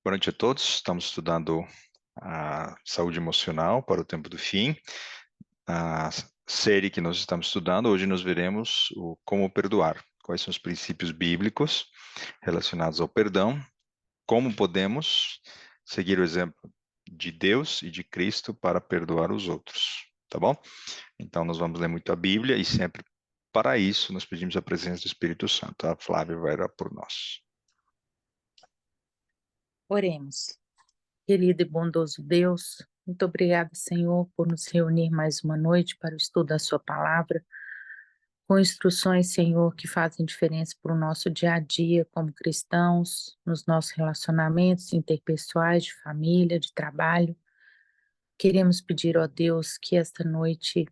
Boa noite a todos. Estamos estudando a saúde emocional para o tempo do fim. A série que nós estamos estudando, hoje nós veremos o como perdoar, quais são os princípios bíblicos relacionados ao perdão, como podemos seguir o exemplo de Deus e de Cristo para perdoar os outros, tá bom? Então nós vamos ler muito a Bíblia e sempre para isso nós pedimos a presença do Espírito Santo. A Flávia vai orar por nós. Oremos. Querido e bondoso Deus, muito obrigada, Senhor, por nos reunir mais uma noite para o estudo da Sua palavra, com instruções, Senhor, que fazem diferença para o nosso dia a dia como cristãos, nos nossos relacionamentos interpessoais, de família, de trabalho. Queremos pedir, ó Deus, que esta noite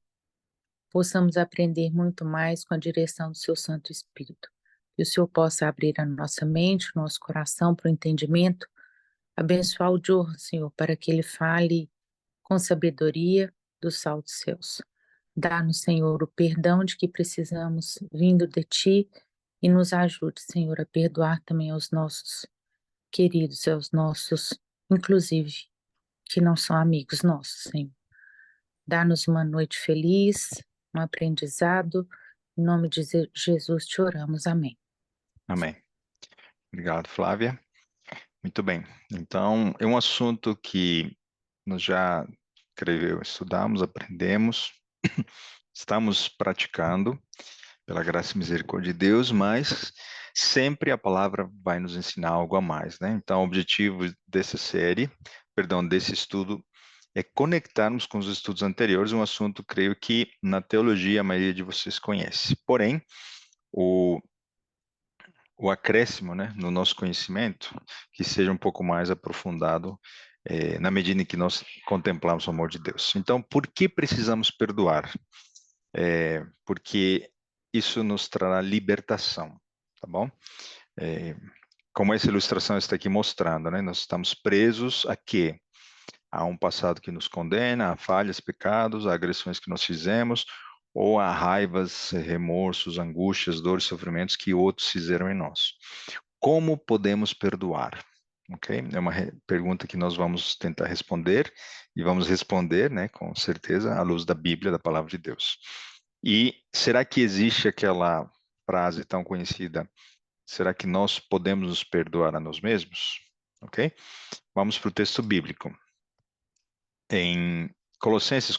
possamos aprender muito mais com a direção do Seu Santo Espírito. Que o Senhor possa abrir a nossa mente, o nosso coração para o entendimento. Abençoar o Joe, Senhor, para que ele fale com sabedoria dos altos céus. Dá-nos, Senhor, o perdão de que precisamos, vindo de Ti, e nos ajude, Senhor, a perdoar também aos nossos queridos, aos nossos, inclusive, que não são amigos nossos, Senhor. Dá-nos uma noite feliz, um aprendizado. Em nome de Jesus te oramos. Amém. Amém. Obrigado, Flávia. Muito bem. Então, é um assunto que nós já estudamos, aprendemos, estamos praticando pela graça e misericórdia de Deus, mas sempre a palavra vai nos ensinar algo a mais, né? Então, o objetivo dessa série, perdão, desse estudo é conectarmos com os estudos anteriores, um assunto, creio que na teologia a maioria de vocês conhece. Porém, o o acréscimo, né, no nosso conhecimento, que seja um pouco mais aprofundado, na medida em que nós contemplamos o amor de Deus. Então, por que precisamos perdoar? Porque isso nos trará libertação, tá bom? É, como essa ilustração está aqui mostrando, né, nós estamos presos a quê? A um passado que nos condena, a falhas, pecados, a agressões que nós fizemos, ou a raivas, remorsos, angústias, dores, sofrimentos que outros fizeram em nós. Como podemos perdoar? Ok? É uma pergunta que nós vamos tentar responder e vamos responder, né, com certeza, à luz da Bíblia, da palavra de Deus. E será que existe aquela frase tão conhecida? Será que nós podemos nos perdoar a nós mesmos? Ok? Vamos para o texto bíblico. Em Colossenses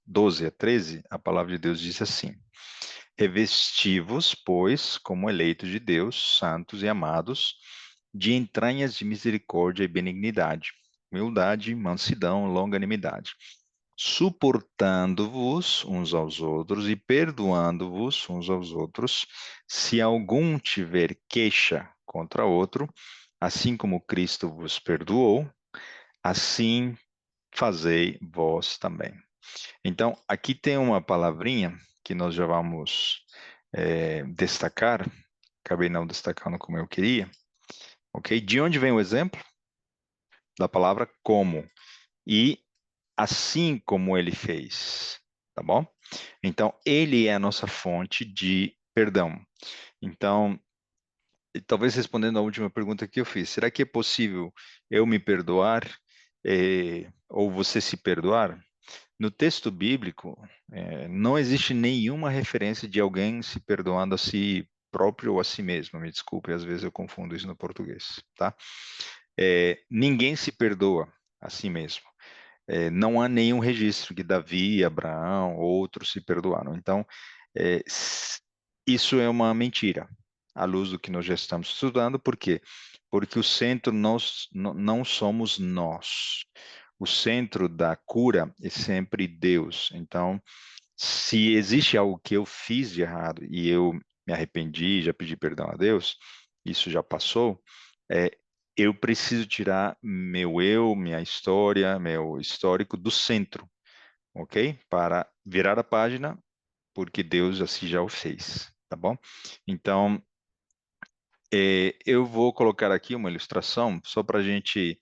12 a 13, a palavra de Deus diz assim: Revesti-vos, pois, como eleitos de Deus, santos e amados, de entranhas de misericórdia e benignidade, humildade, mansidão, longanimidade, suportando-vos uns aos outros e perdoando-vos uns aos outros, se algum tiver queixa contra outro, assim como Cristo vos perdoou, assim fazei vós também. Então, aqui tem uma palavrinha que nós já vamos destacar, acabei não destacando como eu queria, ok? De onde vem o exemplo? Da palavra como. E assim como ele fez, tá bom? Então, ele é a nossa fonte de perdão. Então, e talvez respondendo à última pergunta que eu fiz, será que é possível eu me perdoar, ou você se perdoar? No texto bíblico, não existe nenhuma referência de alguém se perdoando a si próprio ou a si mesmo. Me desculpe, às vezes eu confundo isso no português, tá? Ninguém se perdoa a si mesmo. Não há nenhum registro que Davi, Abraão, outros se perdoaram. Então, isso é uma mentira, à luz do que nós já estamos estudando. Por quê? Porque o centro não somos nós. O centro da cura é sempre Deus. Então, se existe algo que eu fiz de errado e eu me arrependi, já pedi perdão a Deus, isso já passou, é, eu preciso tirar meu eu, minha história, meu histórico do centro, ok? Para virar a página, porque Deus assim já o fez, tá bom? Então, eu vou colocar aqui uma ilustração só para a gente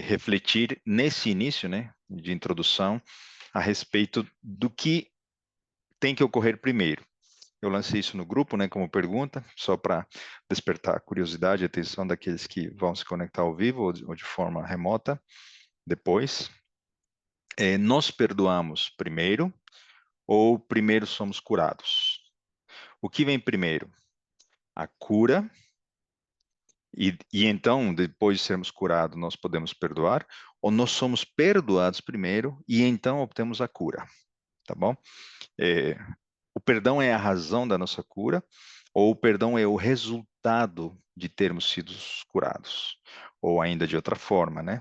refletir nesse início, né, de introdução, a respeito do que tem que ocorrer primeiro. Eu lancei isso no grupo, né, como pergunta, só para despertar a curiosidade e atenção daqueles que vão se conectar ao vivo ou de forma remota depois. Nós perdoamos primeiro ou primeiro somos curados? O que vem primeiro? A cura, e então, depois de sermos curados, nós podemos perdoar? Ou nós somos perdoados primeiro e então obtemos a cura? Tá bom? É, o perdão é a razão da nossa cura, ou o perdão é o resultado de termos sido curados? Ou ainda de outra forma, né?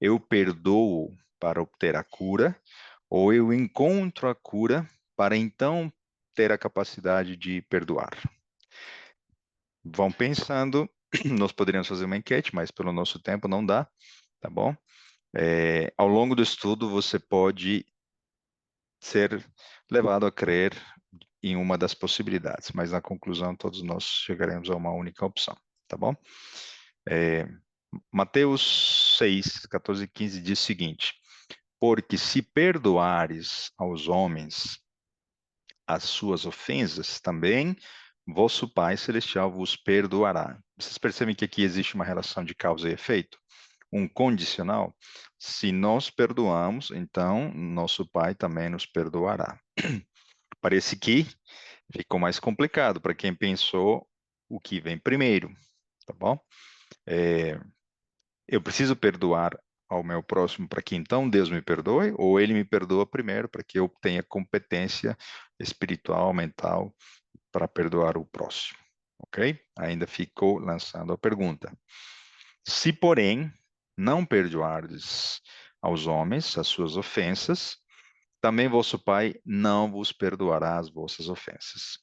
Eu perdoo para obter a cura, ou eu encontro a cura para então ter a capacidade de perdoar? Vão pensando, nós poderíamos fazer uma enquete, mas pelo nosso tempo não dá, tá bom? Ao longo do estudo, você pode ser levado a crer em uma das possibilidades, mas na conclusão todos nós chegaremos a uma única opção, tá bom? É, Mateus 6, 14 e 15 diz o seguinte: porque se perdoares aos homens as suas ofensas, também vosso Pai Celestial vos perdoará. Vocês percebem que aqui existe uma relação de causa e efeito? Um condicional? Se nós perdoamos, então nosso Pai também nos perdoará. Parece que ficou mais complicado para quem pensou o que vem primeiro, tá bom? É, eu preciso perdoar ao meu próximo para que então Deus me perdoe, ou ele me perdoa primeiro para que eu tenha competência espiritual, mental para perdoar o próximo, ok? Ainda ficou lançando a pergunta. Se, porém, não perdoardes aos homens as suas ofensas, também vosso Pai não vos perdoará as vossas ofensas.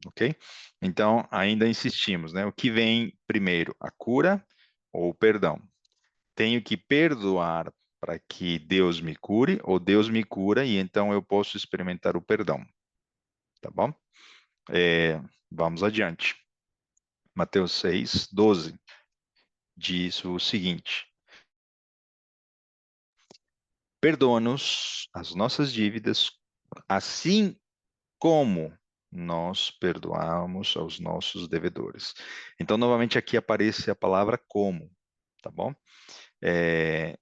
Ok? Então, ainda insistimos, né? O que vem primeiro, a cura ou o perdão? Tenho que perdoar para que Deus me cure, ou Deus me cura e então eu posso experimentar o perdão, tá bom? Vamos adiante. Mateus 6, 12 diz o seguinte: perdoa-nos as nossas dívidas, assim como nós perdoamos aos nossos devedores. Então, novamente, aqui aparece a palavra como, tá bom? É,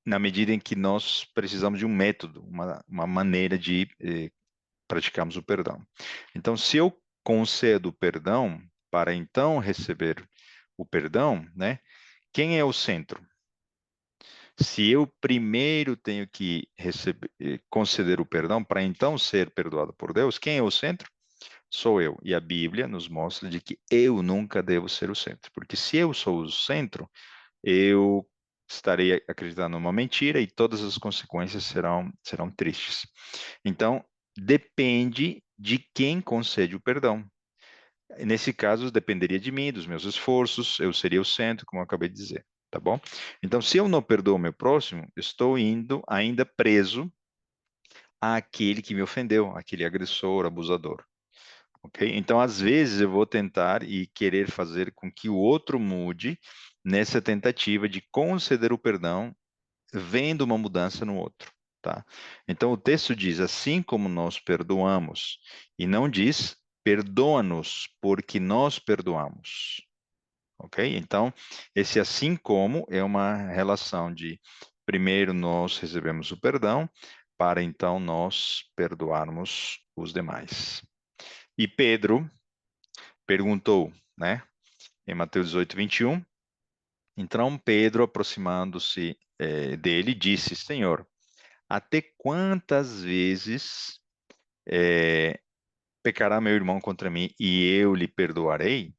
na medida em que nós precisamos de um método, uma maneira de praticarmos o perdão. Então, se eu concedo o perdão para então receber o perdão, né? Quem é o centro? Se eu primeiro tenho que conceder o perdão para então ser perdoado por Deus, quem é o centro? Sou eu. E a Bíblia nos mostra de que eu nunca devo ser o centro, porque se eu sou o centro, eu estarei acreditando numa mentira e todas as consequências serão tristes. Então, depende de quem concede o perdão. Nesse caso, dependeria de mim, dos meus esforços, eu seria o centro, como eu acabei de dizer, tá bom? Então, se eu não perdoo o meu próximo, estou indo ainda preso àquele que me ofendeu, aquele agressor, abusador. Ok? Então, às vezes, eu vou tentar e querer fazer com que o outro mude nessa tentativa de conceder o perdão, vendo uma mudança no outro, tá? Então, o texto diz: assim como nós perdoamos, e não diz: perdoa-nos, porque nós perdoamos. Ok? Então, esse assim como é uma relação de primeiro nós recebemos o perdão, para então nós perdoarmos os demais. E Pedro perguntou, né, em Mateus 18, 21, então Pedro, aproximando-se dele, disse: Senhor, até quantas vezes pecará meu irmão contra mim e eu lhe perdoarei?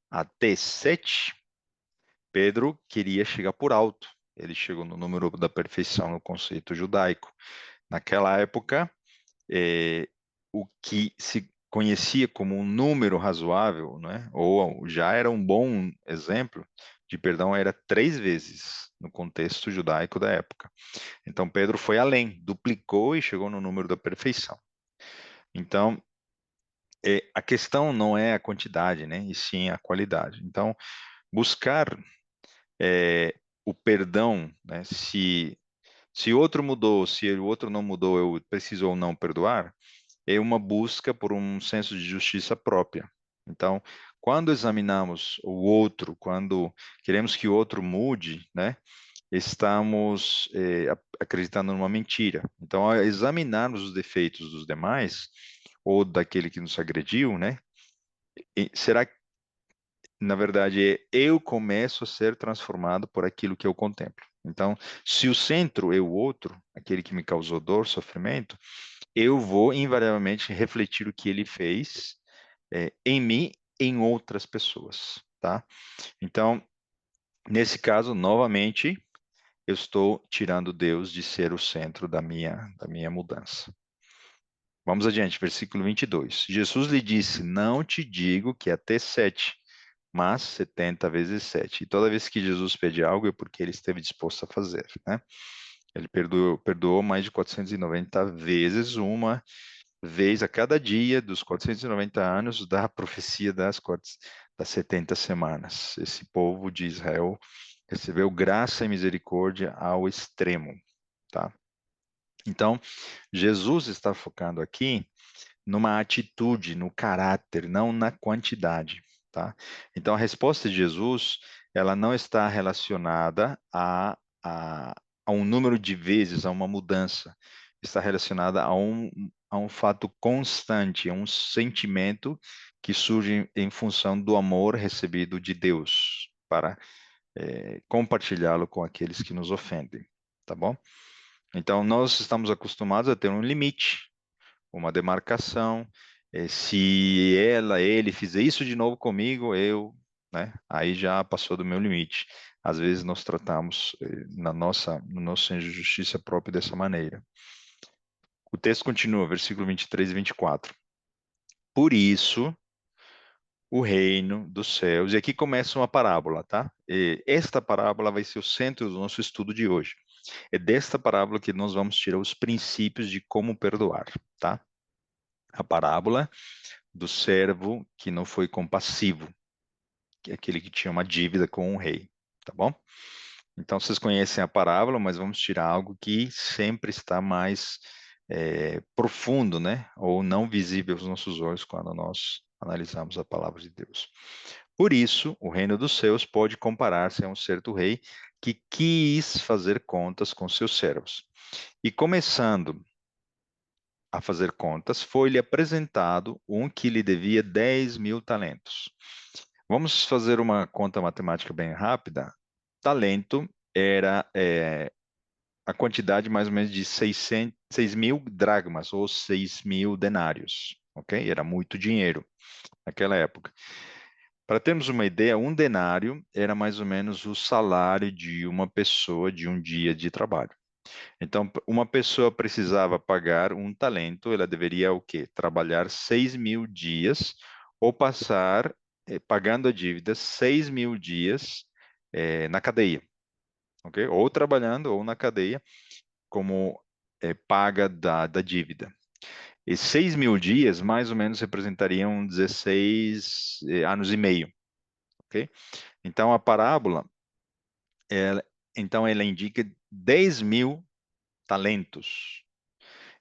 Até 7? Pedro queria chegar por alto. Ele chegou no número da perfeição no conceito judaico. Naquela época, o que se conhecia como um número razoável, né, ou já era um bom exemplo de perdão, era 3 vezes no contexto judaico da época. Então Pedro foi além, duplicou e chegou no número da perfeição. Então, a questão não é a quantidade, né, e sim a qualidade. Então, buscar o perdão, né, se outro mudou, se o outro não mudou, eu preciso ou não perdoar. é uma busca por um senso de justiça própria. Então, quando examinamos o outro, quando queremos que o outro mude, né, estamos acreditando numa mentira. Então, ao examinarmos os defeitos dos demais, ou daquele que nos agrediu, né, será que, na verdade, eu começo a ser transformado por aquilo que eu contemplo. Então, se o centro é o outro, aquele que me causou dor, sofrimento, eu vou invariavelmente refletir o que ele fez em mim, em outras pessoas, tá? Então, nesse caso, novamente, eu estou tirando Deus de ser o centro da minha mudança. Vamos adiante, versículo 22. Jesus lhe disse: Não te digo que até 7, mas 70 vezes 7. E toda vez que Jesus pede algo é porque ele esteve disposto a fazer, né? Ele perdoou mais de 490 vezes, uma vez a cada dia dos 490 anos da profecia das 70 semanas. Esse povo de Israel recebeu graça e misericórdia ao extremo, tá? Então, Jesus está focando aqui numa atitude, no caráter, não na quantidade, tá? Então, a resposta de Jesus, ela não está relacionada a, a um número de vezes, a uma mudança. Está relacionada a um fato constante, a um sentimento que surge em função do amor recebido de Deus, para compartilhá-lo com aqueles que nos ofendem, tá bom? Então, nós estamos acostumados a ter um limite, uma demarcação. Se ele fizer isso de novo comigo, né? Aí já passou do meu limite. Às vezes nós tratamos no nosso senso de justiça próprio dessa maneira. O texto continua, versículo 23 e 24. Por isso, o reino dos céus. E aqui começa uma parábola, tá? E esta parábola vai ser o centro do nosso estudo de hoje. É desta parábola que nós vamos tirar os princípios de como perdoar, tá? A parábola do servo que não foi compassivo, que é aquele que tinha uma dívida com o rei, tá bom? Então vocês conhecem a parábola, mas vamos tirar algo que sempre está mais profundo, né? Ou não visível aos nossos olhos quando nós analisamos a palavra de Deus. Por isso, o reino dos céus pode comparar-se a um certo rei que quis fazer contas com seus servos. E começando a fazer contas, foi-lhe apresentado um que lhe devia 10.000 talentos. Vamos fazer uma conta matemática bem rápida. Talento era a quantidade mais ou menos de 6.000 dracmas, ou 6.000 denários, ok? Era muito dinheiro naquela época. Para termos uma ideia, um denário era mais ou menos o salário de uma pessoa de um dia de trabalho. Então, uma pessoa precisava pagar um talento, ela deveria o quê? Trabalhar 6.000 dias ou passar, pagando a dívida, 6.000 dias, na cadeia, ok? Ou trabalhando ou na cadeia como paga da dívida. E 6.000 dias, mais ou menos, representariam 16 anos e meio, ok? Então, a parábola, ela, então, ela indica 10.000 talentos.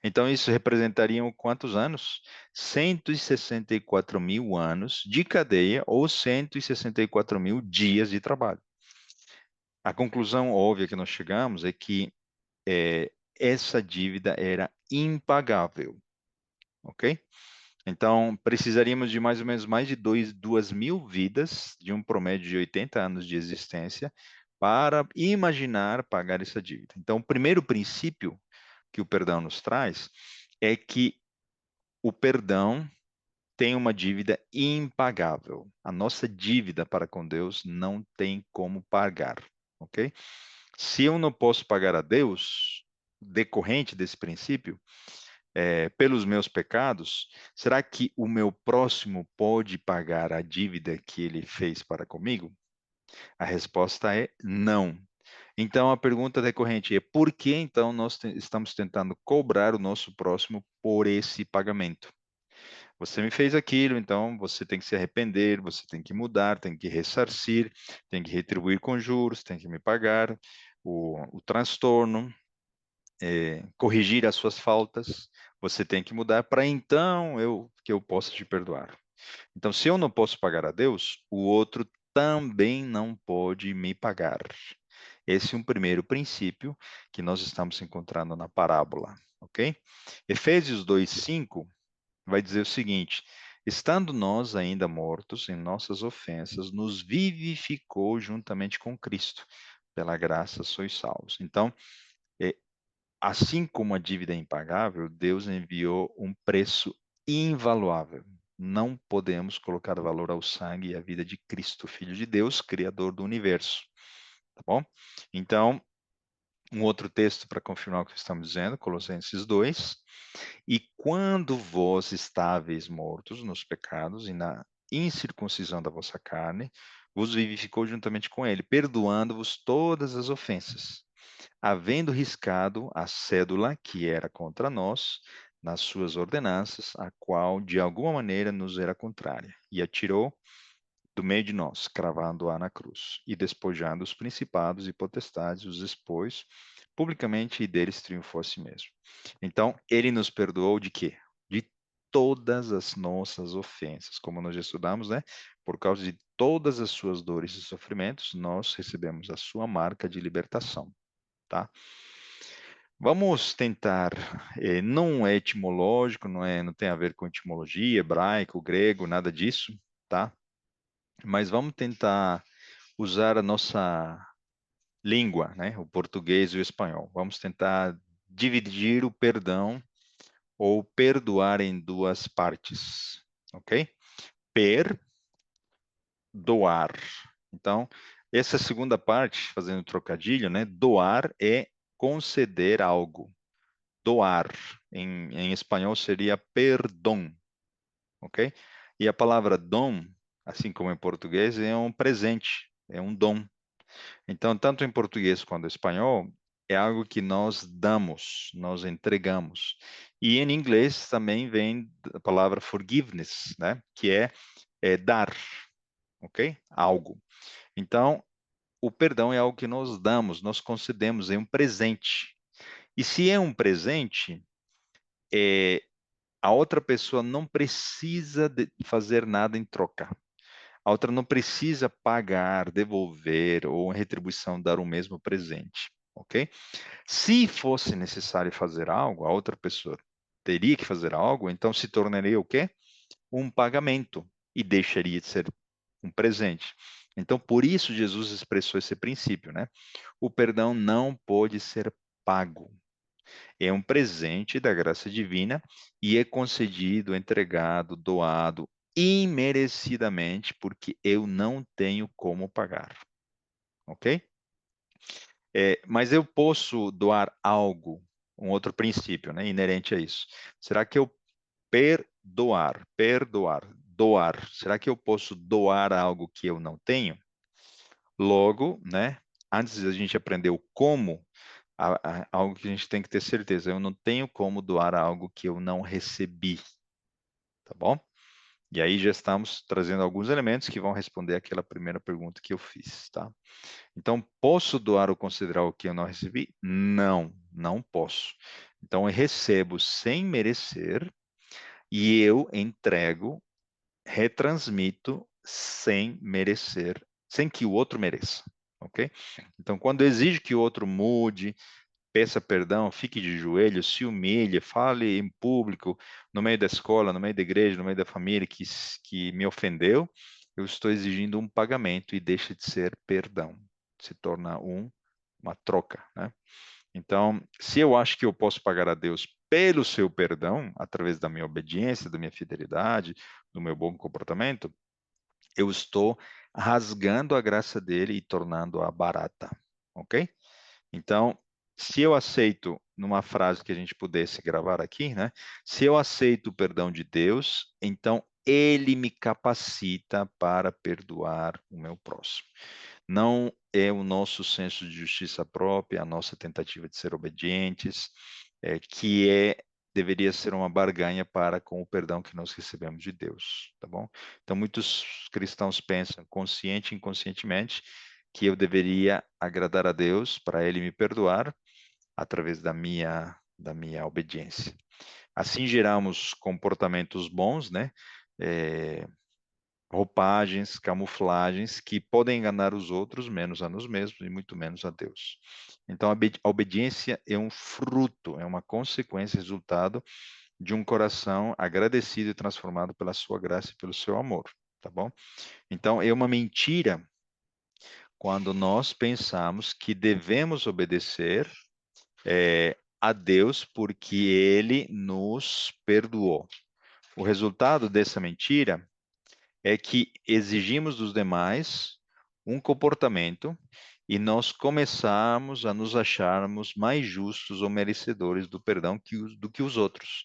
Então, isso representariam quantos anos? 164.000 anos de cadeia ou 164.000 dias de trabalho. A conclusão óbvia que nós chegamos é que essa dívida era impagável, ok? Então, precisaríamos de mais ou menos mais de 2.000 vidas, de um promédio de 80 anos de existência, para imaginar pagar essa dívida. Então, o primeiro princípio que o perdão nos traz é que o perdão tem uma dívida impagável. A nossa dívida para com Deus não tem como pagar, ok? Se eu não posso pagar a Deus, decorrente desse princípio, pelos meus pecados, será que o meu próximo pode pagar a dívida que ele fez para comigo? A resposta é não. Então, a pergunta decorrente é: por que então nós estamos tentando cobrar o nosso próximo por esse pagamento? Você me fez aquilo, então você tem que se arrepender, você tem que mudar, tem que ressarcir, tem que retribuir com juros, tem que me pagar o transtorno, corrigir as suas faltas. Você tem que mudar para então que eu possa te perdoar. Então, se eu não posso pagar a Deus, o outro também não pode me pagar. Esse é um primeiro princípio que nós estamos encontrando na parábola, ok? Efésios 2:5 vai dizer o seguinte: estando nós ainda mortos em nossas ofensas, nos vivificou juntamente com Cristo. Pela graça sois salvos. Então, é, assim como a dívida é impagável, Deus enviou um preço invaluável. Não podemos colocar valor ao sangue e à vida de Cristo, Filho de Deus, Criador do universo. Tá bom? Então, um outro texto para confirmar o que estamos dizendo, Colossenses 2. E quando vós estáveis mortos nos pecados e na incircuncisão da vossa carne, vos vivificou juntamente com ele, perdoando-vos todas as ofensas, havendo riscado a cédula que era contra nós, nas suas ordenanças, a qual de alguma maneira nos era contrária, e atirou do meio de nós, cravando-a na cruz, e despojando os principados e potestades, os expôs publicamente e deles triunfou a si mesmo. Então, ele nos perdoou de quê? De todas as nossas ofensas, como nós já estudamos, né? Por causa de todas as suas dores e sofrimentos, nós recebemos a sua marca de libertação, tá? Vamos tentar, não é etimológico, não tem a ver com etimologia, hebraico, grego, nada disso, tá? Mas vamos tentar usar a nossa língua, né? O português e o espanhol. Vamos tentar dividir o perdão ou perdoar em duas partes, ok? Perdoar. Então, essa segunda parte, fazendo trocadilho, né? Doar é conceder algo. Doar, em espanhol seria perdão, ok? E a palavra dom, assim como em português, é um presente, é um dom. Então, tanto em português quanto em espanhol, é algo que nós damos, nós entregamos. E em inglês também vem a palavra forgiveness, né? Que é dar, ok? Algo. Então, o perdão é algo que nós damos, nós concedemos, é um presente. E se é um presente, é, a outra pessoa não precisa fazer nada em troca. A outra não precisa pagar, devolver ou em retribuição dar o mesmo presente, ok? Se fosse necessário fazer algo, a outra pessoa teria que fazer algo, então se tornaria o quê? Um pagamento e deixaria de ser um presente. Então, por isso Jesus expressou esse princípio, né? O perdão não pode ser pago. É um presente da graça divina e é concedido, entregado, doado imerecidamente, porque eu não tenho como pagar, ok? Mas eu posso doar algo, um outro princípio, né, inerente a isso. Será que eu doar, será que eu posso doar algo que eu não tenho? Logo, né, antes a gente aprender o como, algo que a gente tem que ter certeza, eu não tenho como doar algo que eu não recebi, tá bom? E aí já estamos trazendo alguns elementos que vão responder aquela primeira pergunta que eu fiz, tá? Então, posso doar ou considerar o que eu não recebi? Não, não posso. Então, eu recebo sem merecer e eu entrego, retransmito sem merecer, sem que o outro mereça, ok? Então, quando eu exijo que o outro mude, peça perdão, fique de joelhos, se humilhe, fale em público, no meio da escola, no meio da igreja, no meio da família que me ofendeu, eu estou exigindo um pagamento e deixa de ser perdão, se torna uma troca, né? Então, se eu acho que eu posso pagar a Deus pelo seu perdão, através da minha obediência, da minha fidelidade, do meu bom comportamento, eu estou rasgando a graça dele e tornando-a barata, ok? Então, se eu aceito, numa frase que a gente pudesse gravar aqui, né? Se eu aceito o perdão de Deus, então ele me capacita para perdoar o meu próximo. Não é o nosso senso de justiça própria, a nossa tentativa de ser obedientes, deveria ser uma barganha para com o perdão que nós recebemos de Deus, tá bom? Então, muitos cristãos pensam, consciente e inconscientemente, que eu deveria agradar a Deus para Ele me perdoar através da minha obediência. Assim geramos comportamentos bons, né? É, roupagens, camuflagens que podem enganar os outros, menos a nós mesmos e muito menos a Deus. Então, a obediência é um fruto, é uma consequência, resultado de um coração agradecido e transformado pela sua graça e pelo seu amor, tá bom? Então, é uma mentira quando nós pensamos que devemos obedecer a Deus porque Ele nos perdoou. O resultado dessa mentira é que exigimos dos demais um comportamento e nós começamos a nos acharmos mais justos ou merecedores do perdão do que os outros.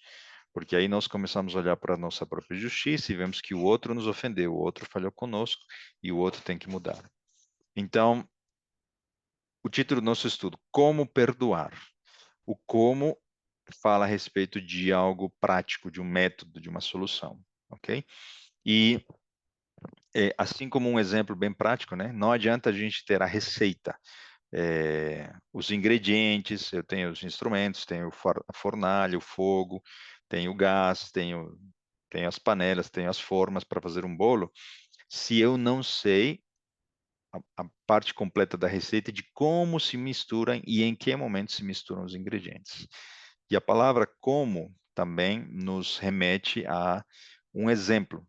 Porque aí nós começamos a olhar para a nossa própria justiça e vemos que o outro nos ofendeu, o outro falhou conosco e o outro tem que mudar. Então, o título do nosso estudo, Como Perdoar. O como fala a respeito de algo prático, de um método, de uma solução, ok? E assim como um exemplo bem prático, né? Não adianta a gente ter a receita, os ingredientes, eu tenho os instrumentos, tenho a fornalha, o fogo, tenho o gás, tenho as panelas, tenho as formas para fazer um bolo. Se eu não sei a parte completa da receita de como se misturam e em que momento se misturam os ingredientes. E a palavra como também nos remete a um exemplo.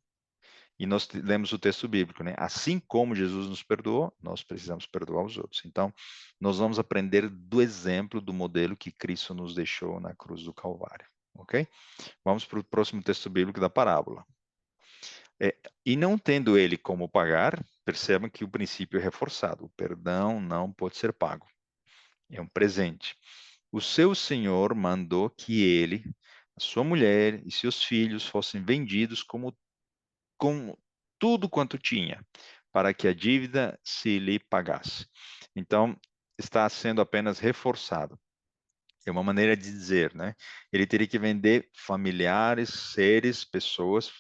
E nós lemos o texto bíblico, né? Assim como Jesus nos perdoou, nós precisamos perdoar os outros. Então, nós vamos aprender do exemplo, do modelo que Cristo nos deixou na cruz do Calvário, ok? Vamos para o próximo texto bíblico da parábola. E não tendo ele como pagar, percebam que o princípio é reforçado. O perdão não pode ser pago. É um presente. O seu senhor mandou que ele, a sua mulher e seus filhos fossem vendidos com tudo quanto tinha, para que a dívida se lhe pagasse. Então, está sendo apenas reforçado. É uma maneira de dizer, né? Ele teria que vender familiares, seres, pessoas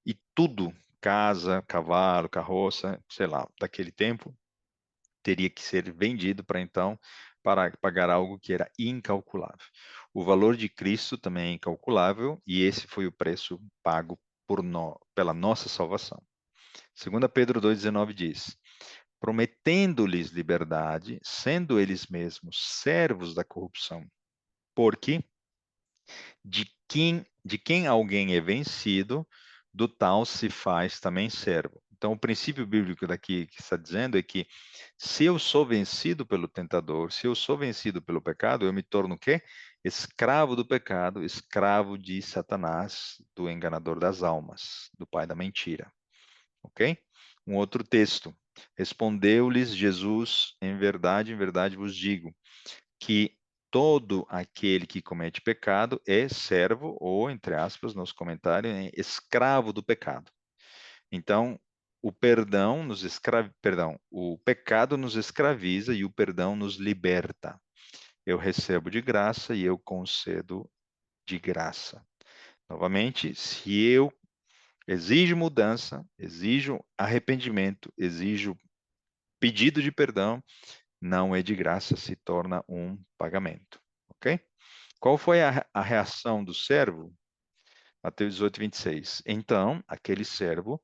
e tudo, casa, cavalo, carroça, sei lá, daquele tempo, teria que ser vendido para então para pagar algo que era incalculável. O valor de Cristo também é incalculável e esse foi o preço pago pela nossa salvação. 2 Pedro 2,19 diz: prometendo-lhes liberdade, sendo eles mesmos servos da corrupção, porque de quem alguém é vencido, do tal se faz também servo. Então, o princípio bíblico daqui que está dizendo é que se eu sou vencido pelo tentador, se eu sou vencido pelo pecado, eu me torno o quê? Escravo do pecado, escravo de Satanás, do enganador das almas, do pai da mentira. Ok? Um outro texto. Respondeu-lhes Jesus: em verdade vos digo, que todo aquele que comete pecado é servo, ou, entre aspas, nos comentários, é escravo do pecado. Então, o pecado nos escraviza e o perdão nos liberta. Eu recebo de graça e eu concedo de graça. Novamente, se eu exijo mudança, exijo arrependimento, exijo pedido de perdão, não é de graça, se torna um pagamento. Ok? Qual foi a reação do servo? Mateus 18:26. Então, aquele servo,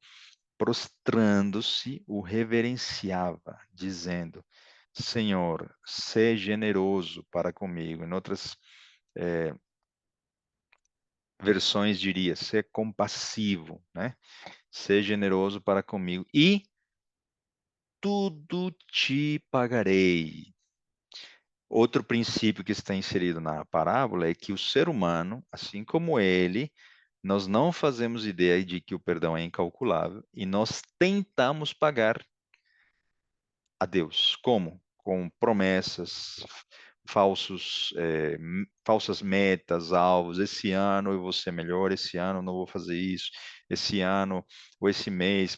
prostrando-se, o reverenciava, dizendo: Senhor, sê generoso para comigo. Em outras versões diria, sê compassivo, né? Sê generoso para comigo e tudo te pagarei. Outro princípio que está inserido na parábola é que o ser humano, assim como ele, nós não fazemos ideia de que o perdão é incalculável e nós tentamos pagar a Deus. Como? Com promessas, falsas metas, alvos. Esse ano eu vou ser melhor, esse ano eu não vou fazer isso, esse ano ou esse mês,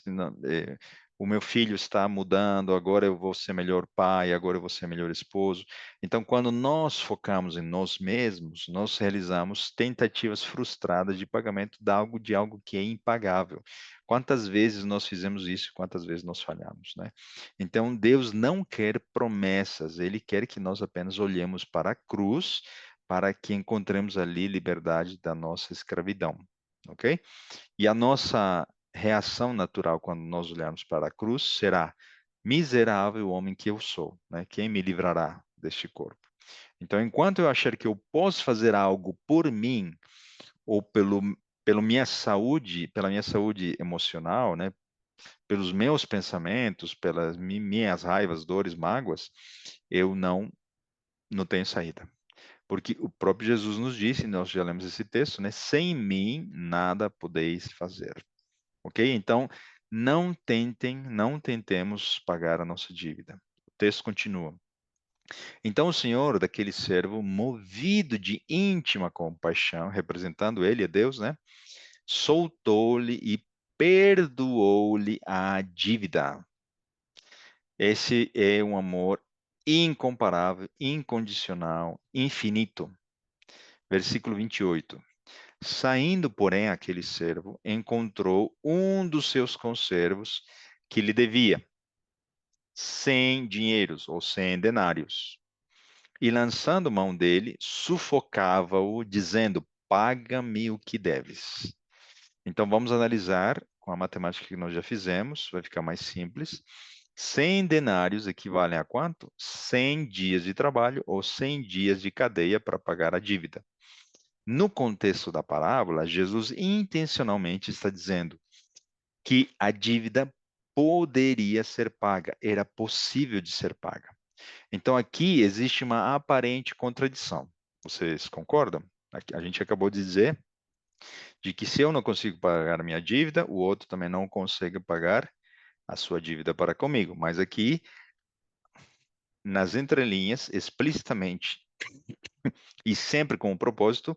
o meu filho está mudando, agora eu vou ser melhor pai, agora eu vou ser melhor esposo. Então, quando nós focamos em nós mesmos, nós realizamos tentativas frustradas de pagamento de algo que é impagável. Quantas vezes nós fizemos isso, quantas vezes nós falhamos, né? Então, Deus não quer promessas, Ele quer que nós apenas olhemos para a cruz, para que encontremos ali liberdade da nossa escravidão, ok? E a nossa reação natural quando nós olharmos para a cruz será: miserável homem que eu sou, né? Quem me livrará deste corpo? Então, enquanto eu achar que eu posso fazer algo por mim ou pela minha saúde emocional, né? Pelos meus pensamentos, pelas minhas raivas, dores, mágoas, eu não tenho saída. Porque o próprio Jesus nos disse, nós já lemos esse texto, né? Sem mim nada podeis fazer. Ok? Então, não tentemos pagar a nossa dívida. O texto continua. Então o Senhor, daquele servo, movido de íntima compaixão, representando ele, a Deus, né? Soltou-lhe e perdoou-lhe a dívida. Esse é um amor incomparável, incondicional, infinito. Versículo 28. Saindo, porém, aquele servo encontrou um dos seus conservos que lhe devia 100 dinheiros ou 100 denários. E lançando mão dele, sufocava-o, dizendo: paga-me o que deves. Então vamos analisar com a matemática que nós já fizemos, vai ficar mais simples. 100 denários equivalem a quanto? 100 dias de trabalho ou 100 dias de cadeia para pagar a dívida. No contexto da parábola, Jesus intencionalmente está dizendo que a dívida poderia ser paga, era possível de ser paga. Então aqui existe uma aparente contradição. Vocês concordam? A gente acabou de dizer de que se eu não consigo pagar a minha dívida, o outro também não consegue pagar a sua dívida para comigo. Mas aqui, nas entrelinhas, explicitamente e sempre com o propósito,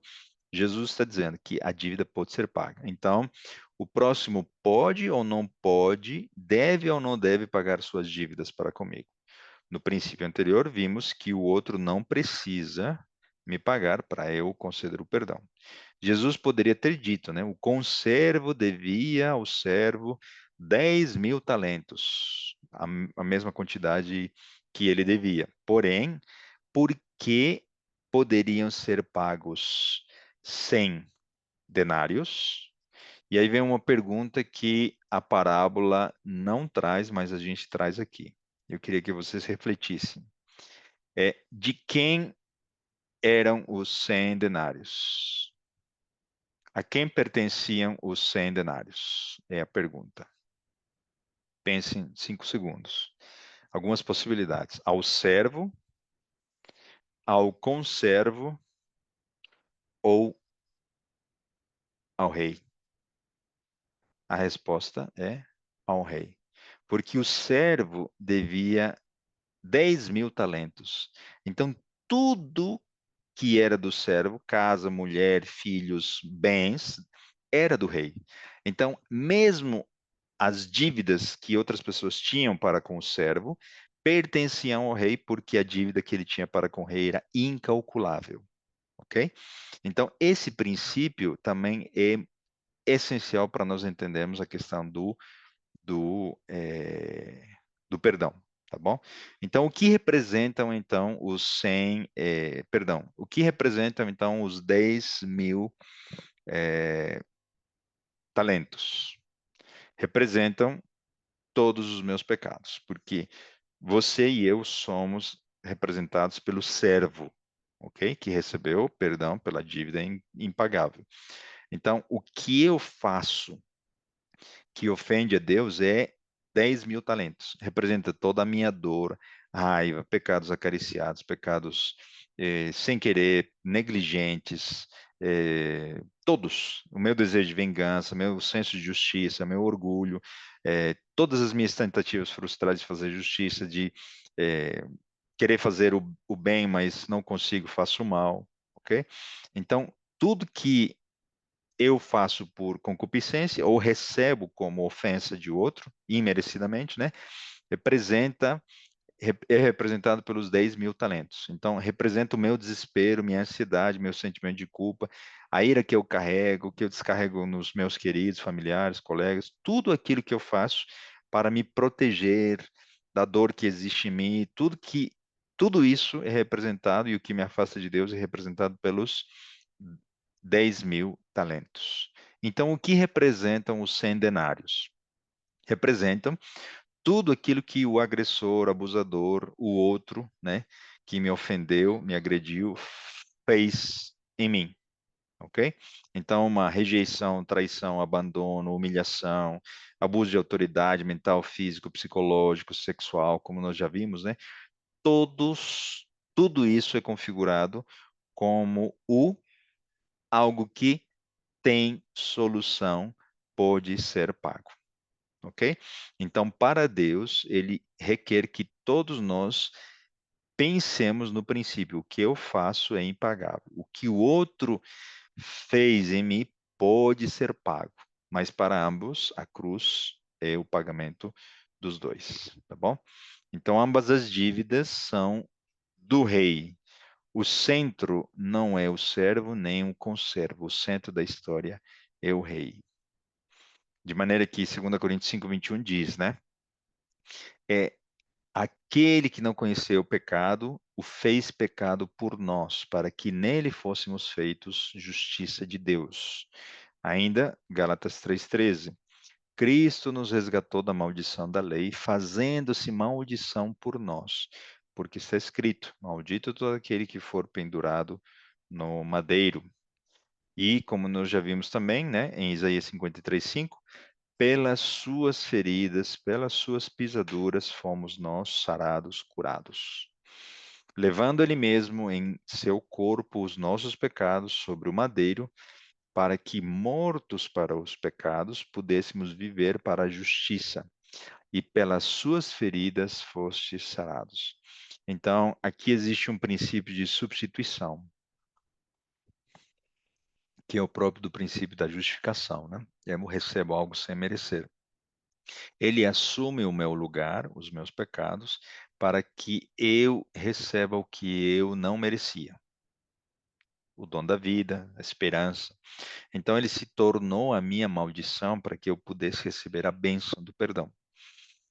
Jesus está dizendo que a dívida pode ser paga. Então, o próximo pode ou não pode, deve ou não deve pagar suas dívidas para comigo. No princípio anterior, vimos que o outro não precisa me pagar para eu conceder o perdão. Jesus poderia ter dito, né? O conservo devia ao servo 10.000 talentos, a mesma quantidade que ele devia. Porém, por que poderiam ser pagos 100 denários? E aí vem uma pergunta que a parábola não traz, mas a gente traz aqui. Eu queria que vocês refletissem. De quem eram os 100 denários? A quem pertenciam os 100 denários? É a pergunta. Pense em 5 segundos. Algumas possibilidades. Ao servo, ao conservo ou ao rei? A resposta é ao rei. Porque o servo devia 10.000 talentos. Então, tudo que era do servo, casa, mulher, filhos, bens, era do rei. Então, mesmo as dívidas que outras pessoas tinham para com o servo pertenciam ao rei, porque a dívida que ele tinha para com o rei era incalculável, ok? Então, esse princípio também é essencial para nós entendermos a questão do perdão, tá bom? Então, o que representam, então, o que representam, então, os 10.000 talentos? Representam todos os meus pecados, porque você e eu somos representados pelo servo, ok? Que recebeu perdão pela dívida impagável. Então, o que eu faço que ofende a Deus é 10.000 talentos. Representa toda a minha dor, raiva, pecados acariciados, pecados sem querer, negligentes, todos. O meu desejo de vingança, meu senso de justiça, meu orgulho, todas as minhas tentativas frustradas de fazer justiça, de eh, querer fazer o bem, mas não consigo, faço o mal, ok? Então, tudo que eu faço por concupiscência ou recebo como ofensa de outro, imerecidamente, né? Representa, é representado pelos 10.000 talentos. Então, representa o meu desespero, minha ansiedade, meu sentimento de culpa, a ira que eu descarrego nos meus queridos, familiares, colegas, tudo aquilo que eu faço para me proteger da dor que existe em mim, tudo isso é representado, e o que me afasta de Deus é representado pelos 10.000 talentos. Então, o que representam os 100 denários? Representam tudo aquilo que o agressor, abusador, o outro, né, que me ofendeu, me agrediu, fez em mim, ok? Então, uma rejeição, traição, abandono, humilhação, abuso de autoridade mental, físico, psicológico, sexual, como nós já vimos, né? Tudo isso é configurado como o algo que tem solução, pode ser pago. Ok? Então, para Deus, ele requer que todos nós pensemos no princípio: o que eu faço é impagável. O que o outro fez em mim pode ser pago, mas para ambos a cruz é o pagamento dos dois, tá bom? Então, ambas as dívidas são do rei. O centro não é o servo nem o conservo. O centro da história é o rei. De maneira que 2 Coríntios 5:21 diz, né? É aquele que não conheceu o pecado, o fez pecado por nós, para que nele fôssemos feitos justiça de Deus. Ainda, Gálatas 3:13. Cristo nos resgatou da maldição da lei, fazendo-se maldição por nós, porque está escrito: maldito todo aquele que for pendurado no madeiro. E, como nós já vimos também, né, em Isaías 53:5, pelas suas feridas, pelas suas pisaduras, fomos nós sarados, curados. Levando ele mesmo em seu corpo os nossos pecados sobre o madeiro, para que, mortos para os pecados, pudéssemos viver para a justiça, e pelas suas feridas fostes sarados. Então, aqui existe um princípio de substituição, que é o próprio do princípio da justificação, né? Eu recebo algo sem merecer. Ele assume o meu lugar, os meus pecados, para que eu receba o que eu não merecia. O dom da vida, a esperança. Então ele se tornou a minha maldição para que eu pudesse receber a bênção do perdão.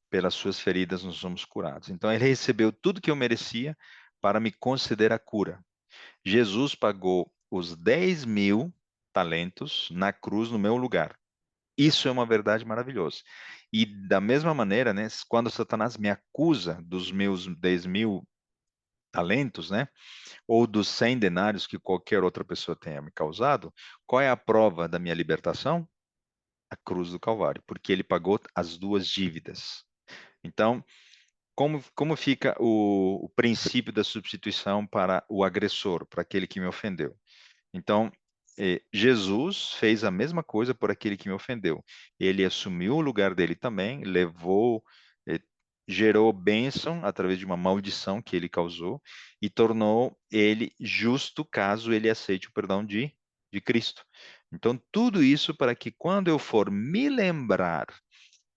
Pelas suas feridas nós somos curados. Então ele recebeu tudo que eu merecia para me conceder a cura. Jesus pagou os 10.000 talentos na cruz no meu lugar. Isso é uma verdade maravilhosa. E da mesma maneira, né, quando Satanás me acusa dos meus 10.000 talentos, né, ou dos 100 denários que qualquer outra pessoa tenha me causado, qual é a prova da minha libertação? A cruz do Calvário, porque ele pagou as duas dívidas. Então, como fica o princípio da substituição para o agressor, para aquele que me ofendeu? Então, Jesus fez a mesma coisa por aquele que me ofendeu. Ele assumiu o lugar dele também, levou, eh, gerou bênção através de uma maldição que ele causou e tornou ele justo caso ele aceite o perdão de Cristo. Então, tudo isso para que quando eu for me lembrar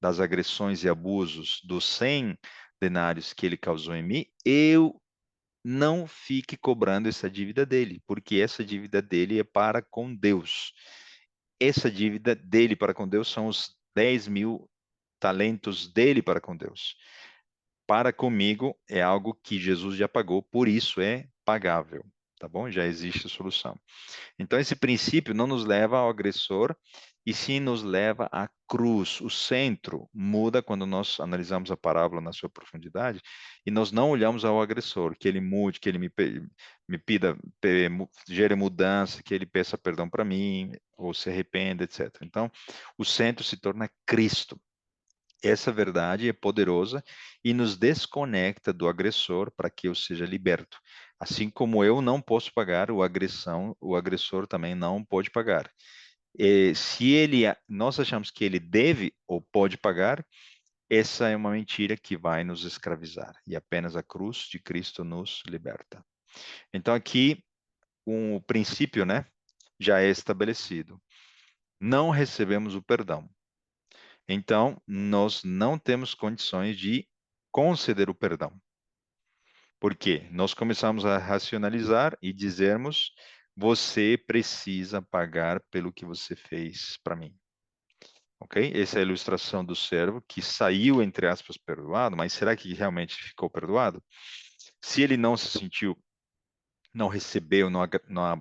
das agressões e abusos dos 100 denários que ele causou em mim, eu não fique cobrando essa dívida dele, porque essa dívida dele é para com Deus. Essa dívida dele para com Deus são os 10.000 talentos dele para com Deus. Para comigo é algo que Jesus já pagou, por isso é pagável, tá bom? Já existe a solução. Então, esse princípio não nos leva ao agressor, e sim nos leva à cruz. O centro muda quando nós analisamos a parábola na sua profundidade, e nós não olhamos ao agressor, que ele mude, que ele me pida, gere mudança, que ele peça perdão para mim, ou se arrependa, etc. Então, o centro se torna Cristo. Essa verdade é poderosa e nos desconecta do agressor para que eu seja liberto. Assim como eu não posso pagar o agressor também não pode pagar. Se nós achamos que ele deve ou pode pagar, essa é uma mentira que vai nos escravizar. E apenas a cruz de Cristo nos liberta. Então aqui um princípio, né, já é estabelecido. Não recebemos o perdão. Então, nós não temos condições de conceder o perdão. Por quê? Nós começamos a racionalizar e dizermos: você precisa pagar pelo que você fez para mim. Ok? Essa é a ilustração do servo que saiu, entre aspas, perdoado, mas será que realmente ficou perdoado? Se ele não se sentiu, não recebeu, não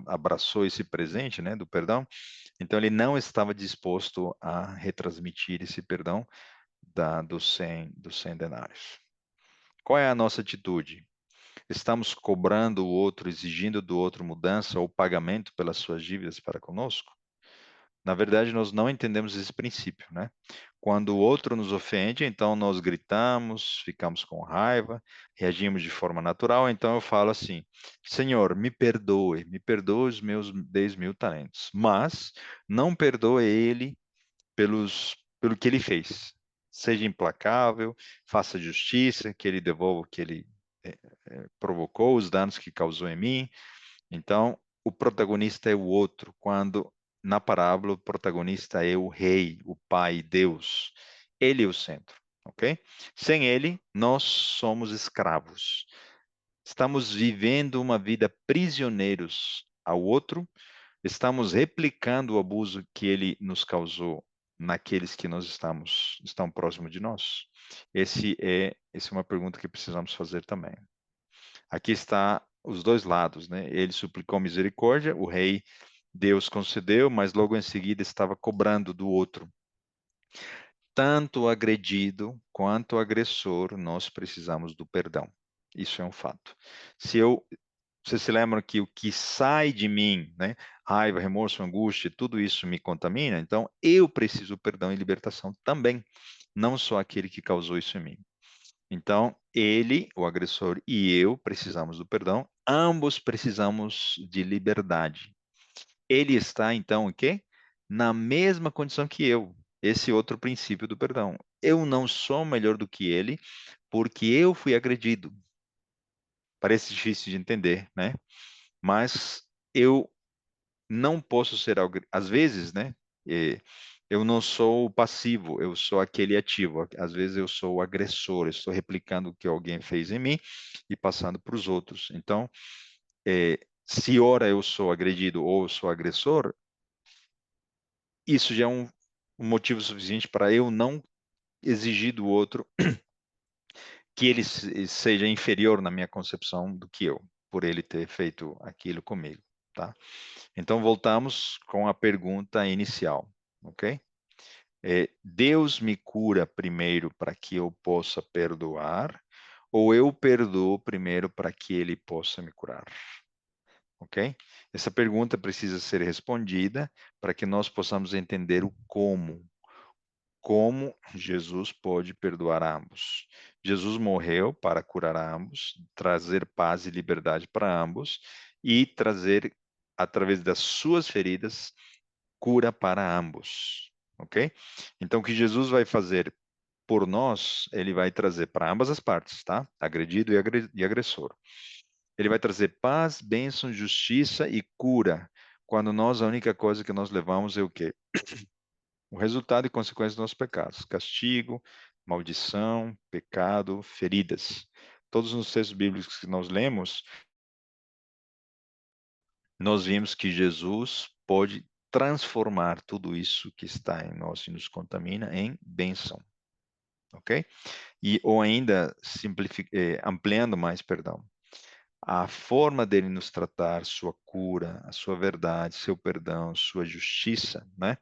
abraçou esse presente, né, do perdão, então ele não estava disposto a retransmitir esse perdão dos 100 denários. Qual é a nossa atitude? Estamos cobrando o outro, exigindo do outro mudança ou pagamento pelas suas dívidas para conosco? Na verdade, nós não entendemos esse princípio, né? Quando o outro nos ofende, então nós gritamos, ficamos com raiva, reagimos de forma natural. Então eu falo assim: Senhor, me perdoe os meus 10.000 talentos, mas não perdoe ele pelo que ele fez. Seja implacável, faça justiça, que ele devolva o que ele eh, provocou, os danos que causou em mim. Então, o protagonista é o outro, quando na parábola o protagonista é o rei, o pai, Deus. Ele é o centro, ok? Sem ele, nós somos escravos. Estamos vivendo uma vida prisioneiros ao outro, estamos replicando o abuso que ele nos causou naqueles que estão próximos de nós. Essa é uma pergunta que precisamos fazer também. Aqui está os dois lados, né? Ele suplicou misericórdia, o rei Deus concedeu, mas logo em seguida estava cobrando do outro. Tanto o agredido quanto o agressor, nós precisamos do perdão. Isso é um fato. Se eu, Você se lembra que o que sai de mim, né? Raiva, remorso, angústia, tudo isso me contamina, então eu preciso perdão e libertação também, não só aquele que causou isso em mim. Então, ele, o agressor, e eu precisamos do perdão, ambos precisamos de liberdade. Ele está, então, o quê? Na mesma condição que eu. Esse outro princípio do perdão. Eu não sou melhor do que ele, porque eu fui agredido. Parece difícil de entender, né? Mas eu não posso ser, às vezes, né? Eu não sou o passivo, eu sou aquele ativo. Às vezes eu sou o agressor, eu estou replicando o que alguém fez em mim e passando para os outros. Então, se ora eu sou agredido ou eu sou agressor, isso já é um motivo suficiente para eu não exigir do outro que ele seja inferior na minha concepção do que eu, por ele ter feito aquilo comigo, tá? Então, voltamos com a pergunta inicial, ok? Deus me cura primeiro para que eu possa perdoar, ou eu perdoo primeiro para que ele possa me curar? Ok? Essa pergunta precisa ser respondida para que nós possamos entender o como. Como Jesus pode perdoar ambos. Jesus morreu para curar ambos, trazer paz e liberdade para ambos e trazer, através das suas feridas, cura para ambos, ok? Então, o que Jesus vai fazer por nós, ele vai trazer para ambas as partes, tá? Agredido e agressor. Ele vai trazer paz, bênção, justiça e cura, quando nós, a única coisa que nós levamos é o quê? O resultado e consequência dos nossos pecados. Castigo, maldição, pecado, feridas. Todos os textos bíblicos que nós lemos, nós vimos que Jesus pode transformar tudo isso que está em nós e nos contamina em bênção, ok? E ou ainda ampliando mais, perdão, a forma dele nos tratar, sua cura, a sua verdade, seu perdão, sua justiça, né?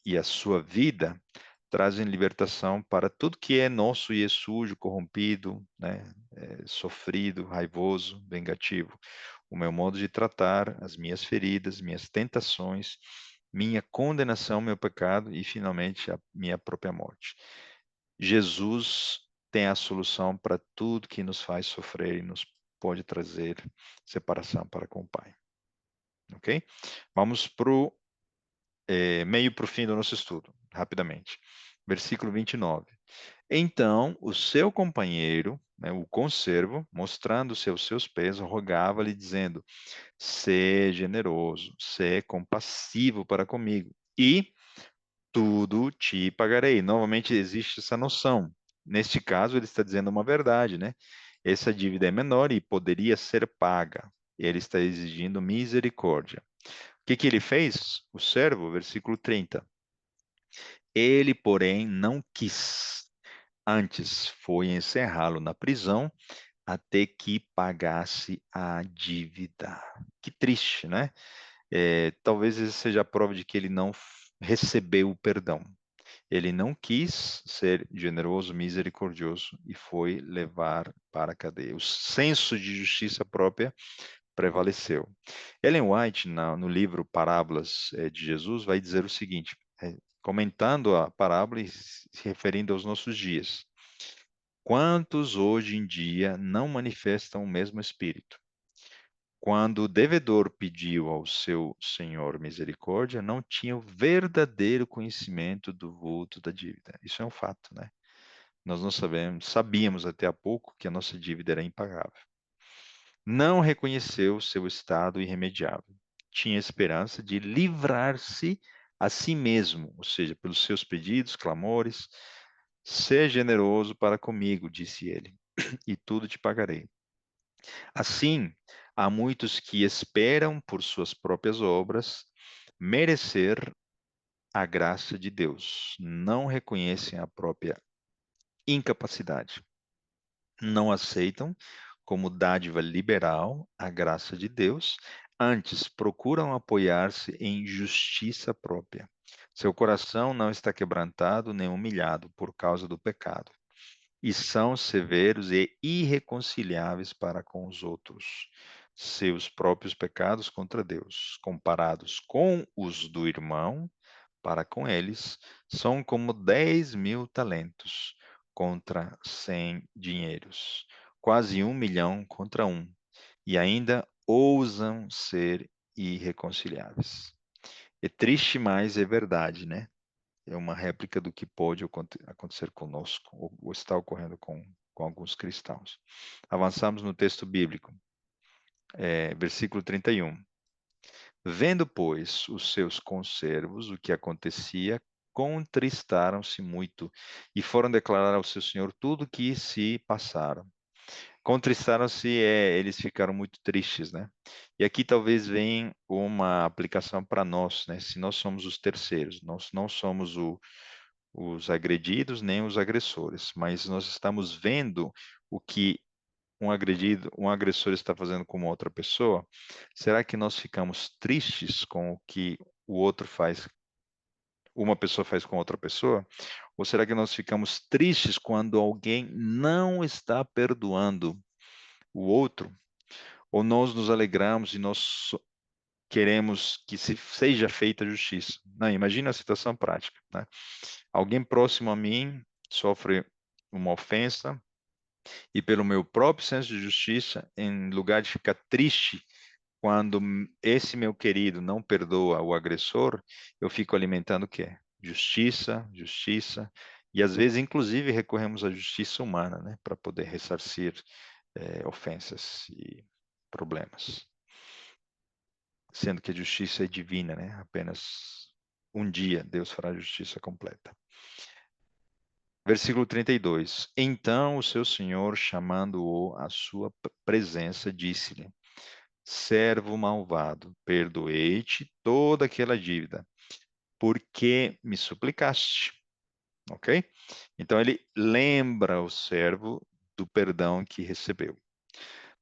E a sua vida trazem libertação para tudo que é nosso e é sujo, corrompido, né? Sofrido, raivoso, vingativo. O meu modo de tratar, as minhas feridas, minhas tentações, minha condenação, meu pecado e, finalmente, a minha própria morte. Jesus tem a solução para tudo que nos faz sofrer e nos pode trazer separação para com o Pai. Ok? Vamos para o meio para o fim do nosso estudo, rapidamente. Versículo 29. Então, o seu companheiro, né, o conservo, mostrando-se aos seus pés, rogava-lhe, dizendo: Sê generoso, sê compassivo para comigo, e tudo te pagarei. Novamente, existe essa noção. Neste caso, ele está dizendo uma verdade, né? Essa dívida é menor e poderia ser paga. Ele está exigindo misericórdia. O que que ele fez? O servo, versículo 30. Ele, porém, não quis. Antes foi encerrá-lo na prisão até que pagasse a dívida. Que triste, né? Talvez esse seja a prova de que ele não recebeu o perdão. Ele não quis ser generoso, misericordioso e foi levar para a cadeia. O senso de justiça própria prevaleceu. Ellen White, no livro Parábolas de Jesus, vai dizer o seguinte, comentando a parábola e se referindo aos nossos dias. Quantos hoje em dia não manifestam o mesmo espírito? Quando o devedor pediu ao seu senhor misericórdia, não tinha o verdadeiro conhecimento do vulto da dívida. Isso é um fato, né? Nós não sabíamos até há pouco que a nossa dívida era impagável. Não reconheceu seu estado irremediável. Tinha esperança de livrar-se a si mesmo, ou seja, pelos seus pedidos, clamores. Seja generoso para comigo, disse ele, e tudo te pagarei. Assim, há muitos que esperam por suas próprias obras merecer a graça de Deus, não reconhecem a própria incapacidade, não aceitam como dádiva liberal a graça de Deus, antes procuram apoiar-se em justiça própria. Seu coração não está quebrantado nem humilhado por causa do pecado e são severos e irreconciliáveis para com os outros. Seus próprios pecados contra Deus, comparados com os do irmão, para com eles, são como 10.000 talentos contra 100 dinheiros, quase 1 milhão contra um, e ainda ousam ser irreconciliáveis. É triste, mas é verdade, né? É uma réplica do que pode acontecer conosco, ou está ocorrendo com alguns cristãos. Avançamos no texto bíblico, versículo 31. Vendo, pois, os seus conservos o que acontecia, contristaram-se muito e foram declarar ao seu senhor tudo o que se passaram. Contristaram-se, eles ficaram muito tristes, né? E aqui talvez venha uma aplicação para nós, né? Se nós somos os terceiros, nós não somos os agredidos nem os agressores, mas nós estamos vendo o que um agressor está fazendo com uma outra pessoa. Será que nós ficamos tristes com o que o outro faz, uma pessoa faz com outra pessoa? Ou será que nós ficamos tristes quando alguém não está perdoando o outro? Ou nós nos alegramos e queremos que se seja feita a justiça? Não, imagina a situação prática, né? Alguém próximo a mim sofre uma ofensa e pelo meu próprio senso de justiça, em lugar de ficar triste quando esse meu querido não perdoa o agressor, eu fico alimentando o quê? Justiça, justiça, e às vezes, inclusive, recorremos à justiça humana, né, para poder ressarcir ofensas e problemas, sendo que a justiça é divina, né? Apenas um dia Deus fará a justiça completa. Versículo 32. Então o seu senhor, chamando-o à sua presença, disse-lhe: Servo malvado, perdoei-te toda aquela dívida, porque me suplicaste. Ok? Então ele lembra o servo do perdão que recebeu.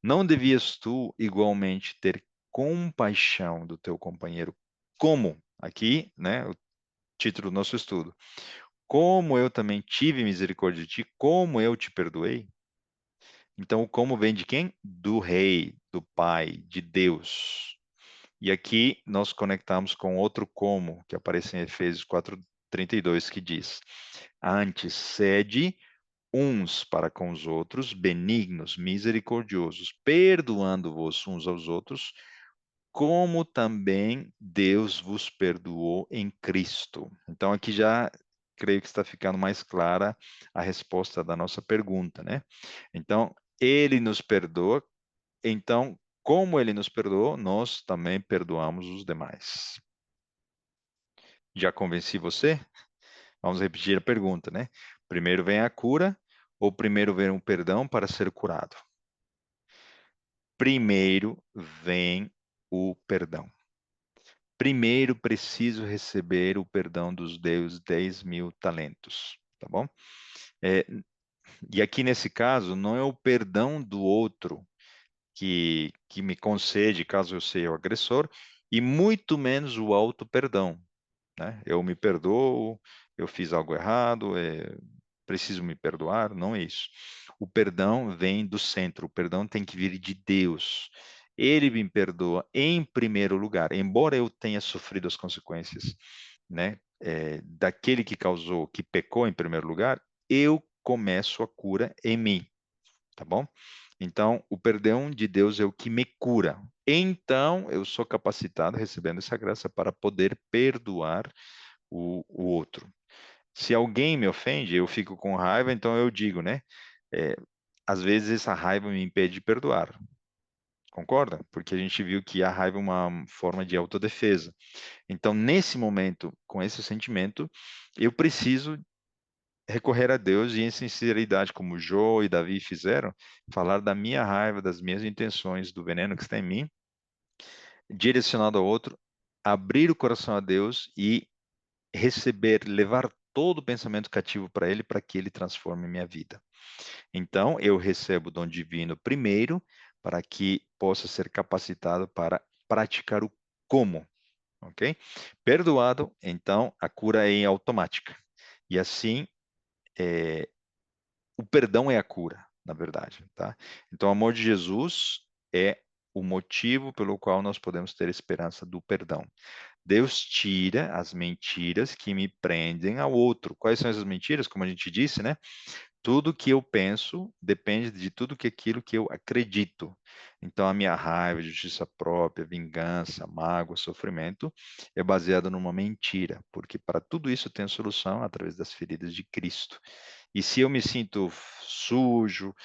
Não devias tu igualmente ter compaixão do teu companheiro, como aqui, né? O título do nosso estudo. Como eu também tive misericórdia de ti, como eu te perdoei. Então, o como vem de quem? Do rei, do pai, de Deus. E aqui nós conectamos com outro como, que aparece em Efésios 4:32, que diz: Antes, sede uns para com os outros, benignos, misericordiosos, perdoando-vos uns aos outros, como também Deus vos perdoou em Cristo. Então, aqui já creio que está ficando mais clara a resposta da nossa pergunta, né? Então, ele nos perdoa, então, como ele nos perdoou, nós também perdoamos os demais. Já convenci você? Vamos repetir a pergunta, né? Primeiro vem a cura ou primeiro vem o perdão para ser curado? Primeiro vem o perdão. Primeiro preciso receber o perdão dos 10.000 talentos, tá bom? É, E aqui nesse caso, não é o perdão do outro que me concede, caso eu seja o agressor, e muito menos o auto-perdão, né? Eu me perdoo, eu fiz algo errado, preciso me perdoar, não é isso. O perdão vem do centro, o perdão tem que vir de Deus. Ele me perdoa em primeiro lugar, embora eu tenha sofrido as consequências, né, daquele que causou, que pecou em primeiro lugar, eu começo a cura em mim, tá bom? Então, o perdão de Deus é o que me cura. Então, eu sou capacitado, recebendo essa graça, para poder perdoar o outro. Se alguém me ofende, eu fico com raiva, então eu digo, né? É, às vezes essa raiva me impede de perdoar. Concorda? Porque a gente viu que a raiva é uma forma de autodefesa. Então, nesse momento, com esse sentimento, eu preciso recorrer a Deus e, em sinceridade, como Jó e Davi fizeram, falar da minha raiva, das minhas intenções, do veneno que está em mim, direcionado ao outro, abrir o coração a Deus e receber, levar todo o pensamento cativo para Ele, para que Ele transforme minha vida. Então, eu recebo o dom divino primeiro, para que possa ser capacitado para praticar o como, ok? Perdoado, então, a cura é automática. E assim, o perdão é a cura, na verdade, tá? Então, o amor de Jesus é o motivo pelo qual nós podemos ter esperança do perdão. Deus tira as mentiras que me prendem ao outro. Quais são essas mentiras? Como a gente disse, né? Tudo que eu penso depende de tudo que aquilo que eu acredito. Então, a minha raiva, justiça própria, vingança, mágoa, sofrimento é baseado numa mentira, porque para tudo isso tem solução através das feridas de Cristo. E se eu me sinto sujo,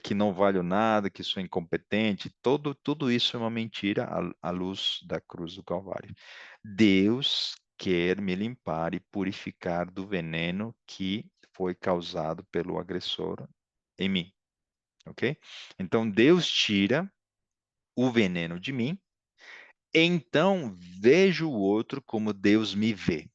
que não valho nada, que sou incompetente, tudo isso é uma mentira à luz da cruz do Calvário. Deus quer me limpar e purificar do veneno que foi causado pelo agressor em mim, ok? Então Deus tira o veneno de mim, então vejo o outro como Deus me vê.